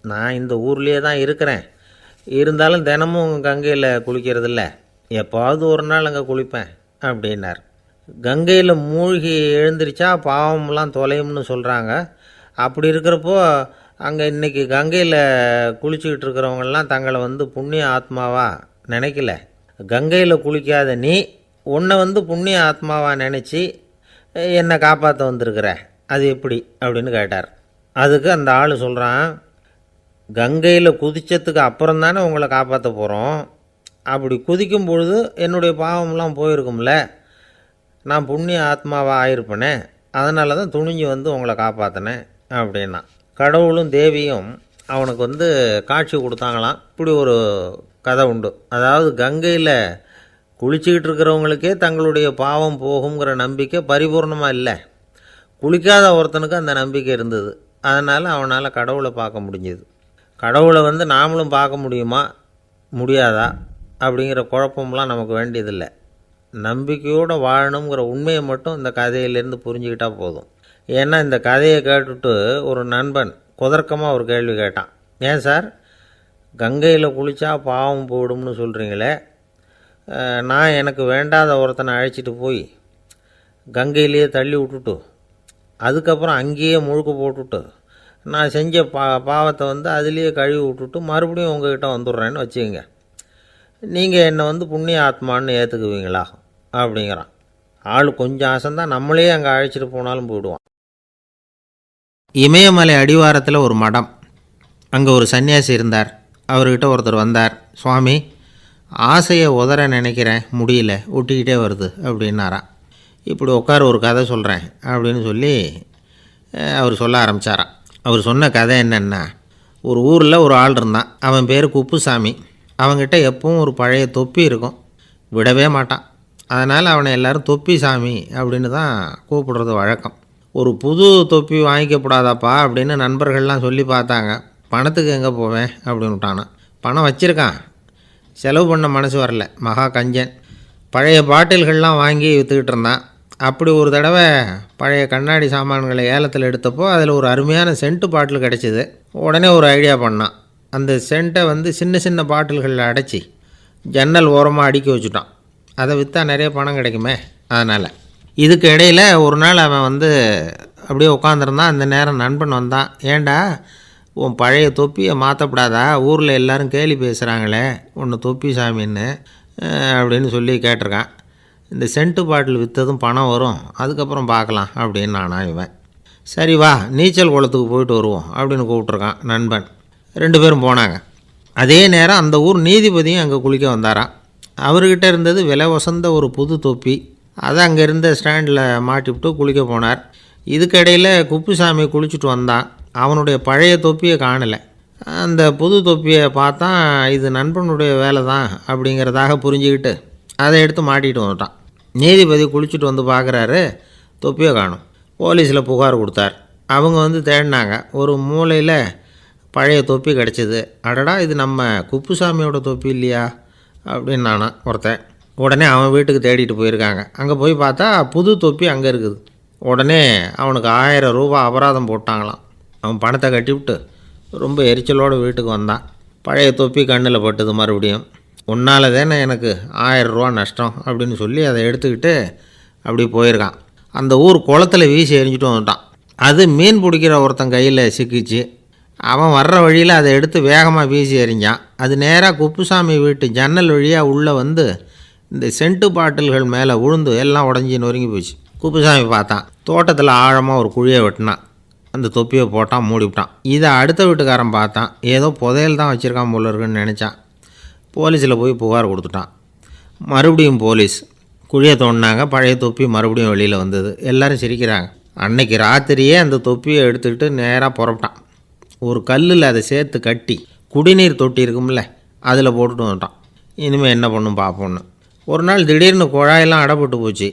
நான் இந்த ஊர்லேயே தான் இருக்கிறேன், இருந்தாலும் தினமும் கங்கையில் குளிக்கிறது இல்லை, எப்போவாவது ஒரு நாள் அங்கே குளிப்பேன் அப்படின்னார். கங்கையில் மூழ்கி எழுந்திரிச்சா பாவம்லாம் தொலையும்னு சொல்கிறாங்க. அப்படி இருக்கிறப்போ அங்கே இன்றைக்கி கங்கையில் குளிச்சுக்கிட்டு இருக்கிறவங்கெல்லாம் தங்களை வந்து புண்ணிய ஆத்மாவா நினைக்கல. கங்கையில் குளிக்காத நீ உன்னை வந்து புண்ணிய ஆத்மாவாக நினச்சி என்னை காப்பாற்ற வந்திருக்கிற, அது எப்படி அப்படின்னு கேட்டார். அதுக்கு அந்த ஆள் சொல்கிறான், கங்கையில் குதித்ததுக்கு அப்புறம் தானே உங்களை காப்பாற்ற போகிறோம். அப்படி குதிக்கும் பொழுது என்னுடைய பாவம்லாம் போயிருக்கும்ல, நான் புண்ணிய ஆத்மாவாக ஆயிருப்பேனே, அதனால தான் துணிஞ்சு வந்து உங்களை காப்பாற்றினேன் அப்படின்னா. கடவுளும் தேவியும் அவனுக்கு வந்து காட்சி கொடுத்தாங்களாம். இப்படி ஒரு கதை உண்டு. அதாவது கங்கையில் குளிச்சுக்கிட்டு இருக்கிறவங்களுக்கே தங்களுடைய பாவம் போகுங்கிற நம்பிக்கை பரிபூர்ணமாக இல்லை. குளிக்காத ஒருத்தனுக்கு அந்த நம்பிக்கை இருந்தது. அதனால் அவனால் கடவுளை பார்க்க முடிஞ்சுது. கடவுளை வந்து நாமளும் பார்க்க முடியுமா முடியாதா அப்படிங்கிற குழப்பம்லாம் நமக்கு வேண்டியதில்லை. நம்பிக்கையோடு வாழணுங்கிற உண்மையை மட்டும் இந்த கதையிலேருந்து புரிஞ்சுக்கிட்டால் போதும். ஏன்னா இந்த கதையை கேட்டுட்டு ஒரு நண்பன் குதர்க்கமாக ஒரு கேள்வி கேட்டான். ஏன் சார், கங்கையில் குளித்தா பாவம் போயிடும்னு சொல்கிறீங்களே, நான் எனக்கு வேண்டாத ஒருத்தனை அழைச்சிட்டு போய் கங்கையிலேயே தள்ளி விட்டுட்டு அதுக்கப்புறம் அங்கேயே முழுக்க போட்டுட்டு நான் செஞ்ச பாவத்தை வந்து அதுலேயே கழுவி விட்டுட்டு மறுபடியும் உங்ககிட்ட வந்துடுறேன்னு வச்சுக்கோங்க, நீங்கள் என்னை வந்து புண்ணிய ஆத்மான்னு ஏற்றுக்குவீங்களா அப்படிங்கிறான். ஆள் கொஞ்சம் ஆசைந்தான், நம்மளே அங்கே அழைச்சிட்டு போனாலும் போயிடுவான். இமயமலை அடிவாரத்தில் ஒரு மடம். அங்கே ஒரு சன்னியாசி இருந்தார். அவர்கிட்ட ஒருத்தர் வந்தார். சுவாமி, ஆசையை உதற நினைக்கிறேன், முடியல, ஒட்டிக்கிட்டே வருது அப்படின்னாராம். இப்படி உட்கார ஒரு கதை சொல்கிறேன் அப்படின்னு சொல்லி அவர் சொல்ல ஆரம்பித்தாராம். அவர் சொன்ன கதை என்னென்னா, ஒரு ஊரில் ஒரு ஆள் இருந்தான். அவன் பேர் குப்புசாமி. அவன்கிட்ட எப்பவும் ஒரு பழைய தொப்பி இருக்கும், விடவே மாட்டான். அதனால் அவனை எல்லோரும் தொப்பி சாமி அப்படின்னு தான் கூப்பிடுறது வழக்கம். ஒரு புது தொப்பி வாங்கிக்கப்படாதாப்பா அப்படின்னு நண்பர்கள்லாம் சொல்லி பார்த்தாங்க. பணத்துக்கு எங்கே போவேன் அப்படின்னு விட்டானான். பணம் வச்சுருக்கான், செலவு பண்ண மனசு வரல, மகா கஞ்சன். பழைய பாட்டில்கள்லாம் வாங்கி விற்றுக்கிட்டு இருந்தான். அப்படி ஒரு தடவை பழைய கண்ணாடி சாமான்களை ஏலத்தில் எடுத்தப்போ அதில் ஒரு அருமையான சென்ட்டு பாட்டில் கிடச்சிது. உடனே ஒரு ஐடியா பண்ணான். அந்த சென்ட்டை வந்து சின்ன சின்ன பாட்டில்களில் அடைச்சி ஜன்னல் ஓரமாக அடுக்கி வச்சுட்டான். அதை விற்றா நிறைய பணம் கிடைக்குமே. அதனால் இதுக்கு இடையில் ஒரு நாள் அவன் வந்து அப்படியே உட்காந்துருந்தான். அந்த நேரம் நண்பன் வந்தான். ஏண்டா, உன் பழைய தொப்பியை மாற்றப்படாதா, ஊரில் எல்லோரும் கேலி பேசுகிறாங்களே ஒன்று தொப்பி சாமின்னு அப்படின்னு சொல்லி கேட்டிருக்கான். இந்த சென்ட்டு பாட்டில் விற்றதும் பணம் வரும், அதுக்கப்புறம் பார்க்கலாம் அப்படின்னு நானா இவன். சரி வா, நீச்சல் குளத்துக்கு போயிட்டு வருவோம் அப்படின்னு கூப்பிட்ருக்கான் நண்பன். 2 பேரும் போனாங்க. அதே நேரம் அந்த ஊர் நீதிபதியும் அங்கே குளிக்க வந்தாராம். அவர்கிட்ட இருந்தது விலை வசந்த ஒரு புது தொப்பி. அதை அங்கே இருந்த ஸ்டாண்டில் மாட்டிவிட்டு குளிக்க போனார். இதுக்கிடையில் குப்புசாமி குளிச்சுட்டு வந்தான். அவனுடைய பழைய தொப்பியை காணலை. அந்த புது தொப்பியை பார்த்தா இது நண்பனுடைய வேலை தான் அப்படிங்கிறதாக புரிஞ்சுக்கிட்டு அதை எடுத்து மாட்டிகிட்டு வந்துட்டான். நீதிபதி குளிச்சுட்டு வந்து பார்க்குறாரு, தொப்பியை காணும். போலீஸில் புகார் கொடுத்தார். அவங்க வந்து தேடினாங்க. ஒரு மூலையில் பழைய தொப்பி கிடச்சிது. அடடா, இது நம்ம குப்புசாமியோட தொப்பி இல்லையா அப்படின்னு நானா ஒருத்தன். உடனே அவன் வீட்டுக்கு தேடிட்டு போயிருக்காங்க. அங்கே போய் பார்த்தா புது தொப்பி அங்கே இருக்குது. உடனே அவனுக்கு 1000 ரூபா அபராதம் போட்டாங்களாம். அவன் பணத்தை கட்டிவிட்டு ரொம்ப எரிச்சலோடு வீட்டுக்கு வந்தான். பழைய தொப்பி கண்ணில் பட்டுது. மறுபடியும் உன்னால் தானே எனக்கு 1000 ரூபா நஷ்டம் அப்படின்னு சொல்லி அதை எடுத்துக்கிட்டு அப்படி போயிருக்கான். அந்த ஊர் குளத்தில் வீசி எரிஞ்சிட்டு வந்துட்டான். அது மீன் பிடிக்கிற ஒருத்தன் கையில் சிக்கிச்சு. அவன் வர்ற வழியில் அதை எடுத்து வேகமாக வீசி எறிஞ்சான். அது நேராக குப்புசாமி வீட்டு ஜன்னல் வழியாக உள்ளே வந்து இந்த சென்ட்டு பாட்டில்கள் மேலே விழுந்து எல்லாம் உடஞ்சி நொறுங்கி போச்சு. குப்புசாமி பார்த்தான். தோட்டத்தில் ஆழமாக ஒரு குழியை வெட்டினான். அந்த தொப்பியை போட்டான், மூடிவிட்டான். இதை அடுத்த வீட்டுக்காரன் பார்த்தான். ஏதோ புதையல் தான் வச்சுருக்கான் போல இருக்குன்னு நினச்சான். போலீஸில் போய் புகார் கொடுத்துட்டான். மறுபடியும் போலீஸ் குழியை தோண்டினாங்க. பழைய தொப்பி மறுபடியும் வெளியில் வந்தது. எல்லோரும் சிரிக்கிறாங்க. அன்னைக்கு ராத்திரியே அந்த தொப்பியை எடுத்துக்கிட்டு நேராக புறப்பட்டான். ஒரு கல்லில் அதை சேர்த்து கட்டி குடிநீர் தொட்டி இருக்கும்ல, அதில் போட்டுட்டு வந்துட்டான். இனிமேல் என்ன பண்ணும் பார்ப்போன்னு. ஒரு நாள் திடீர்னு குழாயெல்லாம் அடைப்பட்டு போச்சு.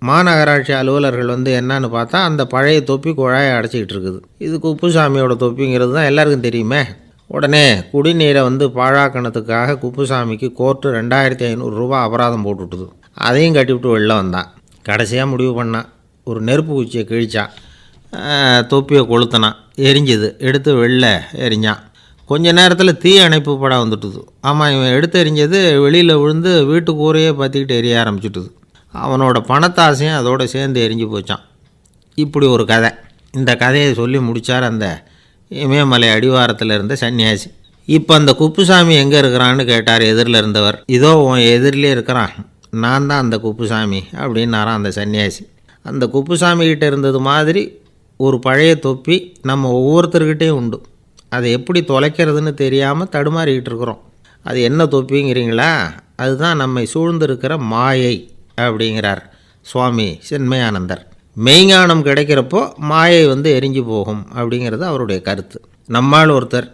மாநகராட்சி அலுவலர்கள் வந்து என்னன்னு பார்த்தா அந்த பழைய தொப்பி குழாயை அடைச்சிக்கிட்டு இருக்குது. இது குப்புசாமியோட தொப்பிங்கிறது தான் எல்லாருக்கும் தெரியுமே. உடனே குடிநீரை வந்து பாழாக்கணத்துக்காக குப்புசாமிக்கு கோர்ட்டு 2500 ரூபா அபராதம் போட்டுவிட்டுது. அதையும் கட்டிவிட்டு வெளில வந்தான். கடைசியாக முடிவு பண்ணான். ஒரு நெருப்பு குச்சியை கிழிச்சான், தொப்பியை கொளுத்தினான், எரிஞ்சுது. எடுத்து வெளில எரிஞ்சான். கொஞ்ச நேரத்தில் தீ அணைப்பு படம் வந்துட்டுது. ஆமாம், இவன் எடுத்து எரிஞ்சது வெளியில் விழுந்து வீட்டு கூரையே பற்றிக்கிட்டு எரிய ஆரம்பிச்சுட்டுது. அவனோட பணத்தாசையும் அதோடு சேர்ந்து எரிஞ்சு போச்சான். இப்படி ஒரு கதை. இந்த கதையை சொல்லி முடித்தார் அந்த இமயமலை அடிவாரத்தில் இருந்த சன்னியாசி. இப்போ அந்த குப்புசாமி எங்கே இருக்கிறான்னு கேட்டார் எதிரில் இருந்தவர். இதோ உன் எதிரிலே இருக்கிறான், நான் தான் அந்த குப்புசாமி அப்படின்னாரான் அந்த சன்னியாசி. அந்த குப்புசாமிகிட்ட இருந்தது மாதிரி ஒரு பழைய தொப்பி நம்ம ஒவ்வொருத்தர்கிட்டையும் உண்டு. அதை எப்படி தொலைக்கிறதுன்னு தெரியாமல் தடுமாறிக்கிட்டு இருக்கிறோம். அது என்ன தொப்பிங்கிறீங்களா? அதுதான் நம்மை சூழ்ந்திருக்கிற மாயை அப்படிங்கிறார் சுவாமி சின்மயானந்தர். மெய்ஞானம் கிடைக்கிறப்போ மாயை வந்து எரிஞ்சு போகும் அப்படிங்கிறது அவருடைய கருத்து. நம்மால் ஒருத்தர்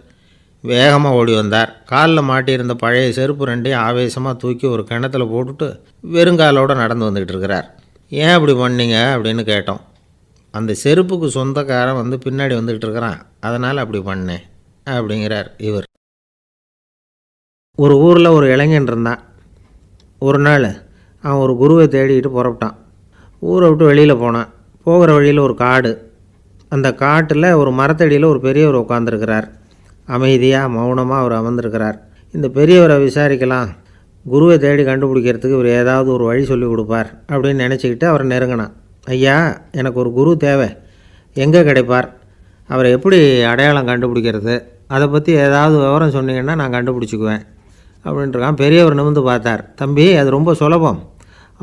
வேகமாக ஓடி வந்தார். காலில் மாட்டியிருந்த பழைய செருப்பு ரெண்டையும் ஆவேசமாக தூக்கி ஒரு கிணத்துல போட்டுட்டு வெறுங்காலோடு நடந்து வந்துக்கிட்டு இருக்கிறார். ஏன் அப்படி பண்ணீங்க அப்படின்னு கேட்டோம். அந்த செருப்புக்கு சொந்தக்காரன் வந்து பின்னாடி வந்துக்கிட்டு இருக்கிறான், அதனால் அப்படி பண்ணேன் அப்படிங்கிறார் இவர். ஒரு ஊரில் ஒரு இளைஞன் இருந்தான். ஒரு நாள் அவன் ஒரு குருவை தேடிக்கிட்டு புறப்பட்டான். ஊரை விட்டு வெளியில் போனான். போகிற வழியில் ஒரு காடு. அந்த காட்டில் ஒரு மரத்தடியில் ஒரு பெரியவர் உட்காந்துருக்கிறார். அமைதியாக மௌனமாக அவர் அமர்ந்திருக்கிறார். இந்த பெரியவரை விசாரிக்கலாம், குருவை தேடி கண்டுபிடிக்கிறதுக்கு இவர் ஏதாவது ஒரு வழி சொல்லி கொடுப்பார் அப்படின்னு நினச்சிக்கிட்டு அவரை நெருங்கினான். ஐயா, எனக்கு ஒரு குரு தேவை, எங்கே கிடைப்பார்? அவரை எப்படி அடையாளம் கண்டுபிடிக்கிறது? அதை பற்றி ஏதாவது விவரம் சொன்னீங்கன்னா நான் கண்டுபிடிச்சிக்குவேன் அப்படின்ட்டுருக்கான். பெரியவர் நிமிர்ந்து பார்த்தார். தம்பி, அது ரொம்ப சுலபம்.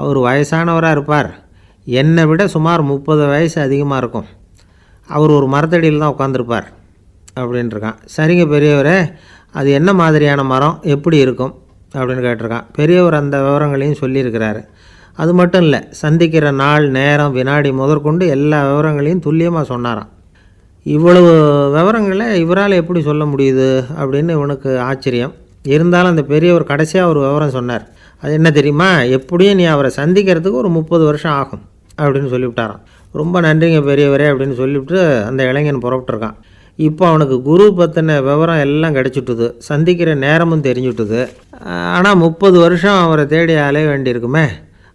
அவர் வயசானவராக இருப்பார், என்னை விட சுமார் 30 வயசு அதிகமாக இருக்கும். அவர் ஒரு மரத்தடியில் தான் உட்காந்துருப்பார் அப்படின்ட்டுருக்கான். சரிங்க பெரியவரே, அது என்ன மாதிரியான மரம், எப்படி இருக்கும் அப்படின்னு கேட்டிருக்கான். பெரியவர் அந்த விவரங்களையும் சொல்லியிருக்கிறாரு. அது மட்டும் இல்லை, சந்திக்கிற நாள், நேரம், வினாடி முதற்கொண்டு எல்லா விவரங்களையும் துல்லியமாக சொன்னாராம். இவ்வளவு விவரங்களை இவரால் எப்படி சொல்ல முடியுது அப்படின்னு இவனுக்கு ஆச்சரியம். இருந்தாலும் அந்த பெரியவர் கடைசியாக ஒரு விவரம் சொன்னார். அது என்ன தெரியுமா? எப்படியும் நீ அவரை சந்திக்கிறதுக்கு ஒரு 30 வருஷம் ஆகும் அப்படின்னு சொல்லிவிட்டாராம். ரொம்ப நன்றிங்க பெரியவரே அப்படின்னு சொல்லிவிட்டு அந்த இளைஞன் புறப்பட்டுருக்கான். இப்போ அவனுக்கு குரு பற்றின விவரம் எல்லாம் கிடச்சிட்டுது, சந்திக்கிற நேரமும் தெரிஞ்சுட்டுது. ஆனால் 30 வருஷம் அவரை தேடி அலைய வேண்டியிருக்குமே.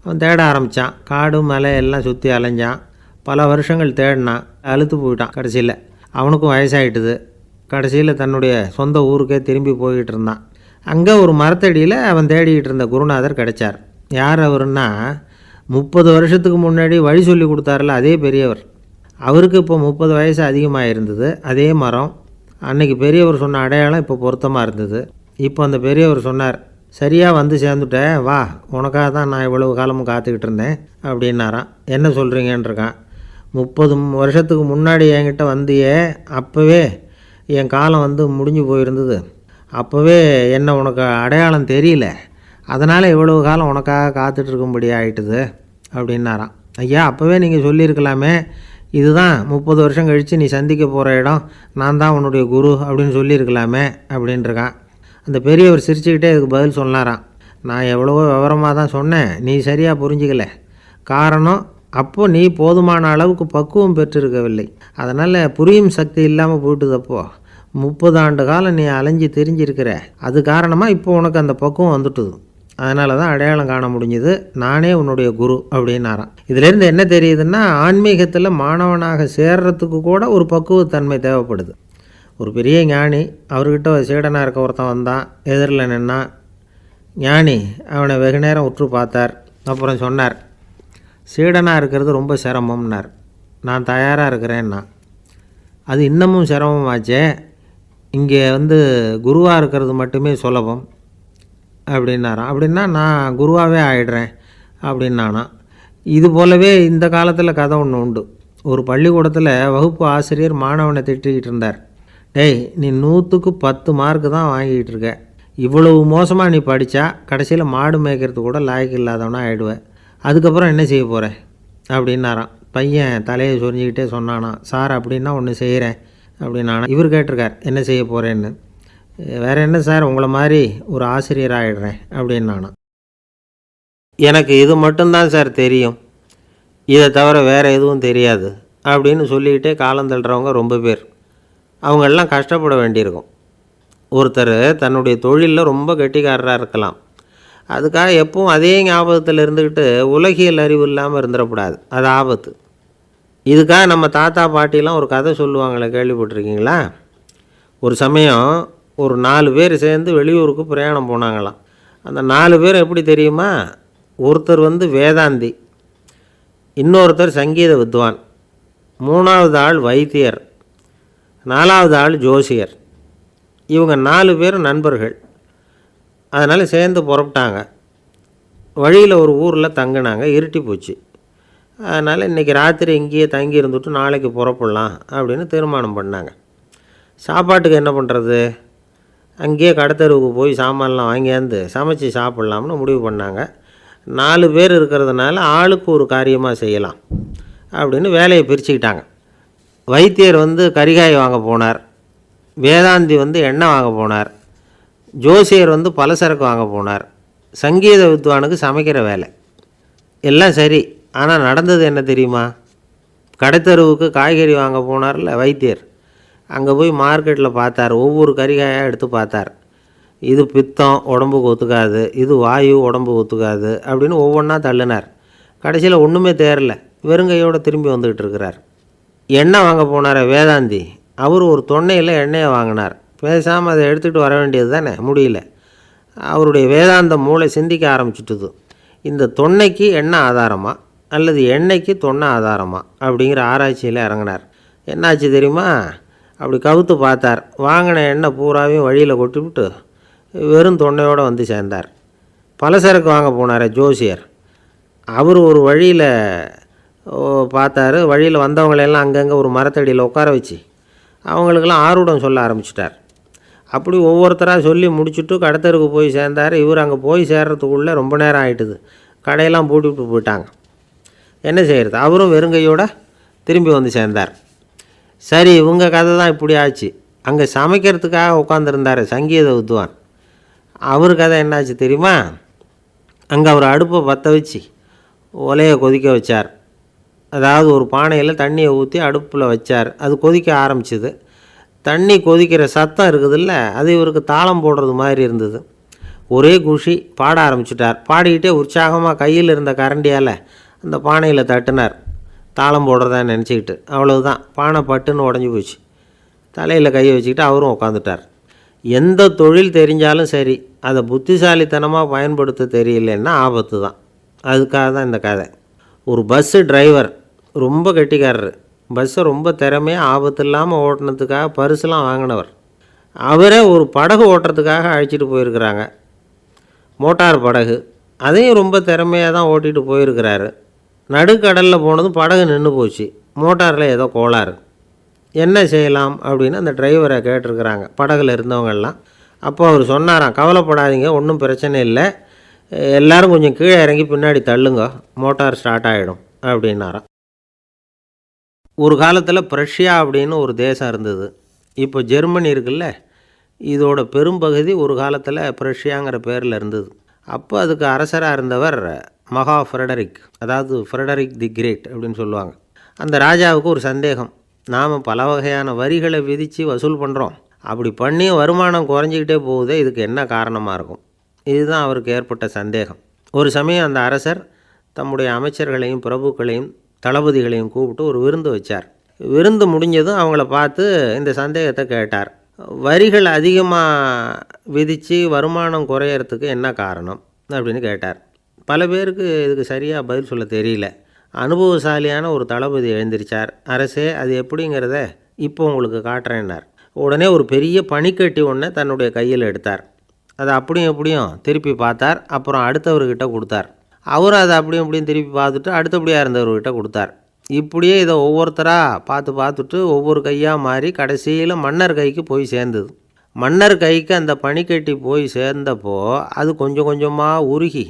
அவன் தேட ஆரம்பித்தான். காடு மலை எல்லாம் சுற்றி அலைஞ்சான். பல வருஷங்கள் தேடினான், அழுத்து போயிட்டான். கடைசியில் அவனுக்கும் வயசாகிட்டுது. கடைசியில் தன்னுடைய சொந்த ஊருக்கே திரும்பி போய்கிட்டு இருந்தான். அங்கே ஒரு மரத்தடியில் அவன் தேடிக்கிட்டு இருந்த குருநாதர் கிடைச்சார். யார் அவருன்னா, 30 வருஷத்துக்கு முன்னாடி வழி சொல்லி கொடுத்தாரில்ல அதே பெரியவர். அவருக்கு இப்போ 30 வயசு அதிகமாக இருந்தது. அதே மரம். அன்னைக்கு பெரியவர் சொன்ன அடையாளம் இப்போ பொருத்தமாக இருந்தது. இப்போ அந்த பெரியவர் சொன்னார், சரியாக வந்து சேர்ந்துட்டேன், வா, உனக்காக தான் நான் இவ்வளவு காலமும் காத்துக்கிட்டு இருந்தேன் அப்படின்னாரான். என்ன சொல்கிறீங்கன்றிருக்கான். 30 வருஷத்துக்கு முன்னாடி என்கிட்ட வந்தியே, அப்போவே என் காலம் வந்து முடிஞ்சு போயிருந்தது. அப்போவே என்ன உனக்கு அடையாளம் தெரியல, அதனால் இவ்வளவு காலம் உனக்காக காத்துட்ருக்கும்படி ஆகிட்டுது அப்படின்னாரான். ஐயா, அப்போவே நீங்கள் சொல்லியிருக்கலாமே, இதுதான் 30 வருஷம் கழித்து நீ சந்திக்க போகிற இடம், நான் தான் உன்னுடைய குரு அப்படின்னு சொல்லியிருக்கலாமே அப்படின்ட்டுருக்கான். அந்த பெரியவர் சிரிச்சுக்கிட்டே இதுக்கு பதில் சொன்னாராம். நான் எவ்வளவோ விவரமாக தான் சொன்னேன், நீ சரியாக புரிஞ்சிக்கல. காரணம், அப்போது நீ போதுமான அளவுக்கு பக்குவம் பெற்றிருக்கவில்லை. அதனால் புரியும் சக்தி இல்லாமல் போயிட்டுதப்போ 30 ஆண்டு காலம் நீ அலைஞ்சி தெரிஞ்சிருக்கிற. அது காரணமாக இப்போ உனக்கு அந்த பக்குவம் வந்துட்டுது. அதனால தான் அடையாளம் காண முடிஞ்சுது, நானே உன்னுடைய குரு அப்படின்னாராம். இதிலேருந்து என்ன தெரியுதுன்னா, ஆன்மீகத்தில் மாணவனாக சேர்றதுக்கு கூட ஒரு பக்குவத்தன்மை தேவைப்படுது. ஒரு பெரிய ஞானி, அவர்கிட்ட சீடனாக இருக்க ஒருத்தன் வந்தான், எதிரில் நின்னான். ஞானி அவனை வெகு நேரம் உற்று பார்த்தார். அப்புறம் சொன்னார், சீடனாக இருக்கிறது ரொம்ப சிரமம்னார். நான் தயாராக இருக்கிறேன்னா. அது இன்னமும் சிரமமாச்சே, இங்கே வந்து குருவாக இருக்கிறது மட்டுமே சுலபம் அப்படின்னாராம். அப்படின்னா நான் குருவாகவே ஆகிடுறேன் அப்படின்னானா. இது போலவே இந்த காலத்தில் கதை ஒன்று உண்டு. ஒரு பள்ளிக்கூடத்தில் வகுப்பு ஆசிரியர் மாணவனை திட்டிக்கிட்டு இருந்தார். டேய், நீ 100க்கு 10 மார்க்கு தான் வாங்கிக்கிட்டு இருக்க. இவ்வளவு மோசமாக நீ படித்தா கடைசியில் மாடு மேய்க்கிறது கூட லாய்க்கு இல்லாதவனா ஆகிடுவேன். அதுக்கப்புறம் என்ன செய்ய போகிறேன் அப்படின்னாராம். பையன் தலையை சொரிஞ்சிக்கிட்டே சொன்னானா, சார் அப்படின்னா ஒன்று செய்கிறேன் அப்படின்னானா. இவர் கேட்டிருக்கார், என்ன செய்ய போகிறேன்னு. வேறு என்ன சார், உங்களை மாதிரி ஒரு ஆசிரியர் ஆகிடுறேன் அப்படின்னானா. எனக்கு இது மட்டும்தான் சார் தெரியும். இதை தவிர வேறு எதுவும் தெரியாது அப்படின்னு சொல்லிக்கிட்டே காலம் தள்ளுறவங்க ரொம்ப பேர். அவங்களெல்லாம் கஷ்டப்பட வேண்டியிருக்கும். ஒருத்தர் தன்னுடைய தொழிலில் ரொம்ப கெட்டிக்காரராக இருக்கலாம். அதுக்காக எப்பவும் அதே ஞாபகத்தில் இருந்துக்கிட்டு உலகியல் அறிவு இல்லாமல் இருந்துடக்கூடாது. அது ஆபத்து. இதுக்காக நம்ம தாத்தா பாட்டிலாம் ஒரு கதை சொல்லுவாங்களே, கேள்விப்பட்டிருக்கீங்களா? ஒரு சமயம் ஒரு 4 பேர் சேர்ந்து வெளியூருக்கு பிரயாணம் போனாங்களாம். அந்த 4 பேர் எப்படி தெரியுமா? ஒருத்தர் வேதாந்தி, இன்னொருத்தர் சங்கீத வித்வான், 3வது ஆள் வைத்தியர், 4வது ஆள் ஜோசியர். இவங்க 4 பேரும் நண்பர்கள். அதனால் சேர்ந்து புறப்பட்டாங்க. வழியில் ஒரு ஊரில் தங்கினாங்க. இருட்டி போச்சு. அதனால் இன்றைக்கி ராத்திரி இங்கேயே தங்கி இருந்துட்டு நாளைக்கு புறப்படலாம் அப்படின்னு தீர்மானம் பண்ணாங்க. சாப்பாட்டுக்கு என்ன பண்ணுறது? அங்கேயே கடத்தெருவுக்கு போய் சாமான்லாம் வாங்கியாந்து சமைச்சு சாப்பிட்லாம்னு முடிவு பண்ணாங்க. 4 பேர் இருக்கிறதுனால ஆளுக்கு ஒரு காரியமாக செய்யலாம் அப்படின்னு வேலையை பிரிச்சுக்கிட்டாங்க. வைத்தியர் கரிகாய் வாங்க போனார். வேதாந்தி எண்ணெய் வாங்க போனார். ஜோசியர் பலசரக்கு வாங்க போனார். சங்கீத வித்வானுக்கு சமைக்கிற வேலை. எல்லாம் சரி. ஆனால் நடந்தது என்ன தெரியுமா? கடைத்தெருவுக்கு காய்கறி வாங்க போனார்ல வைத்தியர், அங்கே போய் மார்க்கெட்டில் பார்த்தார். ஒவ்வொரு கரிகாயாக எடுத்து பார்த்தார். இது பித்தம், உடம்புக்கு ஒத்துக்காது, இது வாயு, உடம்புக்கு ஒத்துக்காது அப்படின்னு ஒவ்வொன்றா தள்ளினார். கடைசியில் ஒன்றுமே தேரல. வெறுங்கையோடு திரும்பி வந்துக்கிட்டு இருக்கிறார். எண்ணெய் வாங்க போனார் வேதாந்தி. அவர் ஒரு தொன்னையில் எண்ணெயை வாங்கினார். பேசாமல் அதை எடுத்துகிட்டு வர வேண்டியது தானே, முடியல. அவருடைய வேதாந்த மூளை சிந்திக்க ஆரம்பிச்சுட்டுது. இந்த தொன்னைக்கு எண்ணெய் ஆதாரமா அல்லது எண்ணெய்க்கு தொன்னை ஆதாரமா அப்படிங்கிற ஆராய்ச்சியில் இறங்கினார். என்னாச்சு தெரியுமா? அப்படி கவுத்து பார்த்தார். வாங்கின எண்ணெய் பூராவையும் வழியில் கொட்டிவிட்டு வெறும் தொன்னையோடு சேர்ந்தார். பலசரக்கு வாங்க போனார் ஜோசியர். அவர் ஒரு வழியில் பார்த்தாரு. வழியில் வந்தவங்களெல்லாம் அங்கங்கே ஒரு மரத்தடியில் உட்கார வச்சு அவங்களுக்கெல்லாம் ஆர்வம் சொல்ல ஆரம்பிச்சிட்டார். அப்படி ஒவ்வொருத்தராக சொல்லி முடிச்சுட்டு கடத்தருக்கு போய் சேர்ந்தார். இவர் அங்கே போய் சேர்றதுக்குள்ளே ரொம்ப நேரம் ஆகிட்டுது. கடையெல்லாம் பூட்டிவிட்டு போயிட்டாங்க. என்ன செய்கிறது? அவரும் வெறுங்கையோடு திரும்பி சேர்ந்தார். சரி, இவங்க கதை தான் இப்படி ஆச்சு. அங்கே சமைக்கிறதுக்காக உட்காந்துருந்தார் சங்கீத வித்வான். அவர் கதை என்னாச்சு தெரியுமா? அங்கே அவர் அடுப்பை பற்ற வச்சு ஒலையை கொதிக்க வச்சார். அதாவது ஒரு பானையில் தண்ணியை ஊற்றி அடுப்பில் வச்சார். அது கொதிக்க ஆரம்பிச்சிது. தண்ணி கொதிக்கிற சத்தம் இருக்குதுல்ல, அது இவருக்கு தாளம் போடுறது மாதிரி இருந்தது. ஒரே குஷி, பாட ஆரம்பிச்சிட்டார். பாடிக்கிட்டே உற்சாகமாக கையில் இருந்த கரண்டியால் அந்த பானையில் தட்டினார், தாளம் போடுறதா நினச்சிக்கிட்டு. அவ்வளவுதான், பானை பட்டுன்னு உடஞ்சி போச்சு. தலையில் கையை வச்சுக்கிட்டு அவரும் உட்காந்துட்டார். எந்த தொழில் தெரிஞ்சாலும் சரி, அதை புத்திசாலித்தனமாக பயன்படுத்த தெரியலன்னா ஆபத்து தான். அதுக்காக தான் இந்த கதை. ஒரு பஸ்ஸு டிரைவர் ரொம்ப கெட்டிக்காரர். பஸ்ஸை ரொம்ப திறமையாக ஆபத்து இல்லாமல் ஓட்டினதுக்காக பரிசுலாம் வாங்கினவர். அவரே ஒரு படகு ஓட்டுறதுக்காக அழைச்சிட்டு போயிருக்கிறாங்க, மோட்டார் படகு. அதையும் ரொம்ப திறமையாக தான் ஓட்டிகிட்டு போயிருக்கிறாரு. நடுக்கடலில் போனதும் படகு நின்று போச்சு. மோட்டாரில் ஏதோ கோளாறு. என்ன செய்யலாம் அப்படின்னு அந்த டிரைவரை கேட்டிருக்கிறாங்க படகுல இருந்தவங்கெல்லாம். அப்போ அவர் சொன்னாராம், கவலைப்படாதீங்க, ஒன்றும் பிரச்சனை இல்லை, எல்லோரும் கொஞ்சம் கீழே இறங்கி பின்னாடி தள்ளுங்க, மோட்டார் ஸ்டார்ட் ஆகிடும் அப்படின்னாராம். ஒரு காலத்தில் பிரஷ்யா அப்படின்னு ஒரு தேசம் இருந்தது. இப்போ ஜெர்மனி இருக்குல்ல, இதோட பெரும்பகுதி ஒரு காலத்தில் பிரஷ்யாங்கிற பேரில் இருந்தது. அப்போ அதுக்கு அரசராக இருந்தவர் மகா ஃப்ரெடரிக், அதாவது ஃப்ரெடரிக் தி கிரேட் அப்படின்னு சொல்லுவாங்க. அந்த ராஜாவுக்கு ஒரு சந்தேகம். நாம் பல வகையான வரிகளை விதித்து வசூல் பண்ணுறோம், அப்படி பண்ணி வருமானம் குறைஞ்சிக்கிட்டே போகுதே, இதுக்கு என்ன காரணமாக இருக்கும்? இதுதான் அவருக்கு ஏற்பட்ட சந்தேகம். ஒரு சமயம் அந்த அரசர் தம்முடைய அமைச்சர்களையும் பிரபுக்களையும் தளபதிகளையும் கூப்பிட்டு ஒரு விருந்து வச்சார். விருந்து முடிஞ்சதும் அவங்கள பார்த்து இந்த சந்தேகத்தை கேட்டார். வரிகள் அதிகமாக விதித்து வருமானம் குறையறதுக்கு என்ன காரணம் அப்படின்னு கேட்டார். பல பேருக்கு இதுக்கு சரியாக பதில் சொல்ல தெரியல. அனுபவசாலியான ஒரு தளபதி எழுந்திரிச்சார். அரசே, அது எப்படிங்கிறத இப்போ உங்களுக்கு காட்டுறேன்னார். உடனே ஒரு பெரிய பனிக்கட்டி ஒன்றை தன்னுடைய கையில் எடுத்தார். அதை அப்படியும் எப்படியும் திருப்பி பார்த்தார். அப்புறம் அடுத்தவர்கிட்ட கொடுத்தார். அவரும் அதை அப்படியும் இப்படியும் திருப்பி பார்த்துட்டு அடுத்தபடியாக இருந்தவர்கிட்ட கொடுத்தார். இப்படியே இதை ஒவ்வொருத்தராக பார்த்துட்டு ஒவ்வொரு கையாக மாறி கடைசியில் மன்னர் கைக்கு போய் சேர்ந்தது. மன்னர் கைக்கு அந்த பனிக்கட்டி போய் சேர்ந்தப்போ அது கொஞ்சம் கொஞ்சமாக உருகி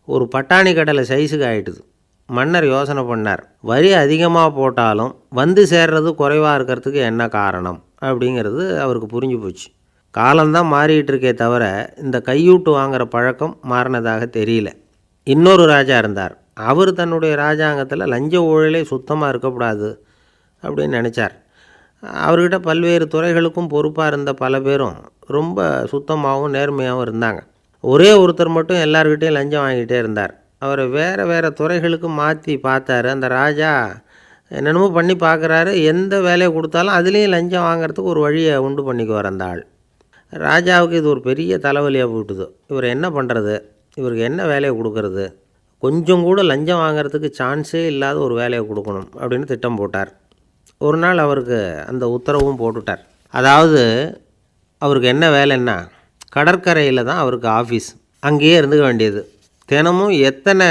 ஒரு பட்டாணி கடலை சைஸுக்கு ஆகிட்டுது. மன்னர் யோசனை பண்ணார், வரி அதிகமாக போட்டாலும் வந்து சேர்றது குறைவாக இருக்கிறதுக்கு என்ன காரணம் அப்படிங்கிறது அவருக்கு புரிஞ்சு போச்சு. காலம்தான் மாறிக்கிட்டு இருக்கே தவிர இந்த கையூட்டு வாங்குகிற பழக்கம் மாறினதாக தெரியல. இன்னொரு ராஜா இருந்தார். அவர் தன்னுடைய ராஜாங்கத்தில் லஞ்ச ஊழலே சுத்தமாக இருக்கக்கூடாது அப்படின்னு நினச்சார். அவர்கிட்ட பல்வேறு துறைகளுக்கும் பொறுப்பாக இருந்த பல பேரும் ரொம்ப சுத்தமாகவும் நேர்மையாகவும் இருந்தாங்க. ஒரே ஒருத்தர் மட்டும் எல்லார்கிட்டையும் லஞ்சம் வாங்கிட்டே இருந்தார். அவரை வேறு வேறு துறைகளுக்கு மாற்றி பார்த்தாரு. அந்த ராஜா என்னென்னமோ பண்ணி பார்க்குறாரு. எந்த வேலையை கொடுத்தாலும் அதுலேயும் லஞ்சம் வாங்கிறதுக்கு ஒரு வழியை உண்டு பண்ணிக்குவார் அந்த ஆள். ராஜாவுக்கு இது ஒரு பெரிய தலைவலியாக போட்டுது. இவர் என்ன பண்ணுறது, இவருக்கு என்ன வேலையை கொடுக்கறது, கொஞ்சம் கூட லஞ்சம் வாங்கிறதுக்கு சான்ஸே இல்லாத ஒரு வேலையை கொடுக்கணும் அப்படின்னு திட்டம் போட்டார். ஒரு நாள் அவருக்கு அந்த உத்தரவும் போட்டுட்டார். அதாவது அவருக்கு என்ன வேலைன்னா, கடற்கரையில் தான் அவருக்கு ஆஃபீஸ். அங்கேயே இருந்துக்க வேண்டியது. தினமும் எத்தனை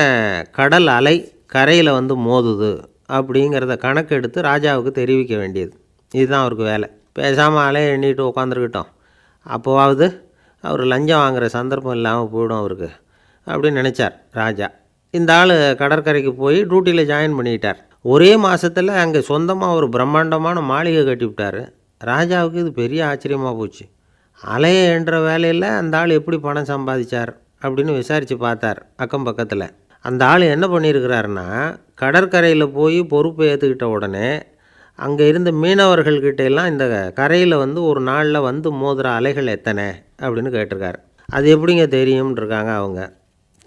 கடல் அலை கரையில் வந்து மோதுது அப்படிங்கிறத கணக்கெடுத்து ராஜாவுக்கு தெரிவிக்க வேண்டியது. இதுதான் அவருக்கு வேலை. பேசாமல் அலையை எண்ணிட்டு உட்காந்துருக்கிட்டோம், அப்போவாவது அவர் லஞ்சம் வாங்குகிற சந்தர்ப்பம் இல்லாமல் போயிடும் அவருக்கு அப்படின்னு நினச்சார் ராஜா. இந்த ஆள் கடற்கரைக்கு போய் டியூட்டியில் ஜாயின் பண்ணிக்கிட்டார். ஒரே மாதத்தில் அங்கே சொந்தமாக ஒரு பிரம்மாண்டமான மாளிகை கட்டிவிட்டார். ராஜாவுக்கு இது பெரிய ஆச்சரியமாக போச்சு. அலையை என்ற வேலையில் அந்த ஆள் எப்படி பணம் சம்பாதிச்சார் அப்படின்னு விசாரித்து பார்த்தார் அக்கம் பக்கத்தில். அந்த ஆள் என்ன பண்ணியிருக்கிறாருன்னா, கடற்கரையில் போய் பொறுப்பை ஏற்றுக்கிட்ட உடனே அங்கே இருந்த மீனவர்கள்கிட்ட எல்லாம் இந்த கரையில் வந்து ஒரு நாளில் வந்து மோதுகிற அலைகள் எத்தனை அப்படின்னு கேட்டிருக்காரு. அது எப்படிங்க தெரியும்னு இருக்காங்க அவங்க.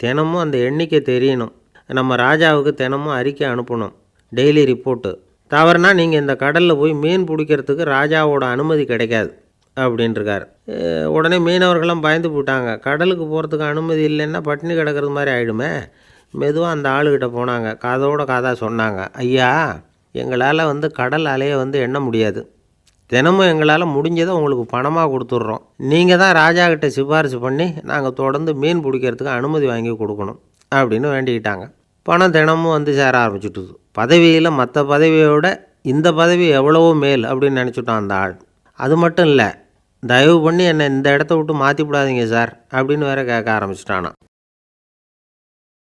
தினமும் அந்த எண்ணிக்கை தெரியணும். நம்ம ராஜாவுக்கு தினமும் அறிக்கை அனுப்பணும், டெய்லி ரிப்போர்ட்டு. தவறுனா நீங்கள் இந்த கடலில் போய் மீன் பிடிக்கிறதுக்கு ராஜாவோட அனுமதி கிடைக்காது அப்படின்ட்டுருக்கார். உடனே மீனவர்கள்லாம் பயந்து போட்டாங்க. கடலுக்கு போகிறதுக்கு அனுமதி இல்லைன்னா பட்டினி கிடக்கிறது மாதிரி ஆகிடுமே. மெதுவாக அந்த ஆளுகிட்ட போனாங்க, காதோட காதாக சொன்னாங்க, ஐயா, எங்களால் வந்து கடல் அலையை வந்து எண்ண முடியாது. தினமும் எங்களால் முடிஞ்சதை உங்களுக்கு பணமாக கொடுத்துட்றோம். நீங்கள் தான் ராஜாக்கிட்ட சிபாரிசு பண்ணி நாங்கள் தொடர்ந்து மீன் பிடிக்கிறதுக்கு அனுமதி வாங்கி கொடுக்கணும் அப்படின்னு வேண்டிக்கிட்டாங்க. பணம் தினமும் வந்து சேர ஆரம்பிச்சுட்டுது. பதவியில் மற்ற பதவியோட இந்த பதவி எவ்வளவோ மேல் அப்படின்னு நினச்சிட்டான் அந்த ஆள். அது மட்டும் இல்லை, தயவு பண்ணி என்னை இந்த இடத்த விட்டு மாற்றிவிடாதீங்க சார் அப்படின்னு வேற கேட்க ஆரம்பிச்சிட்டானான்.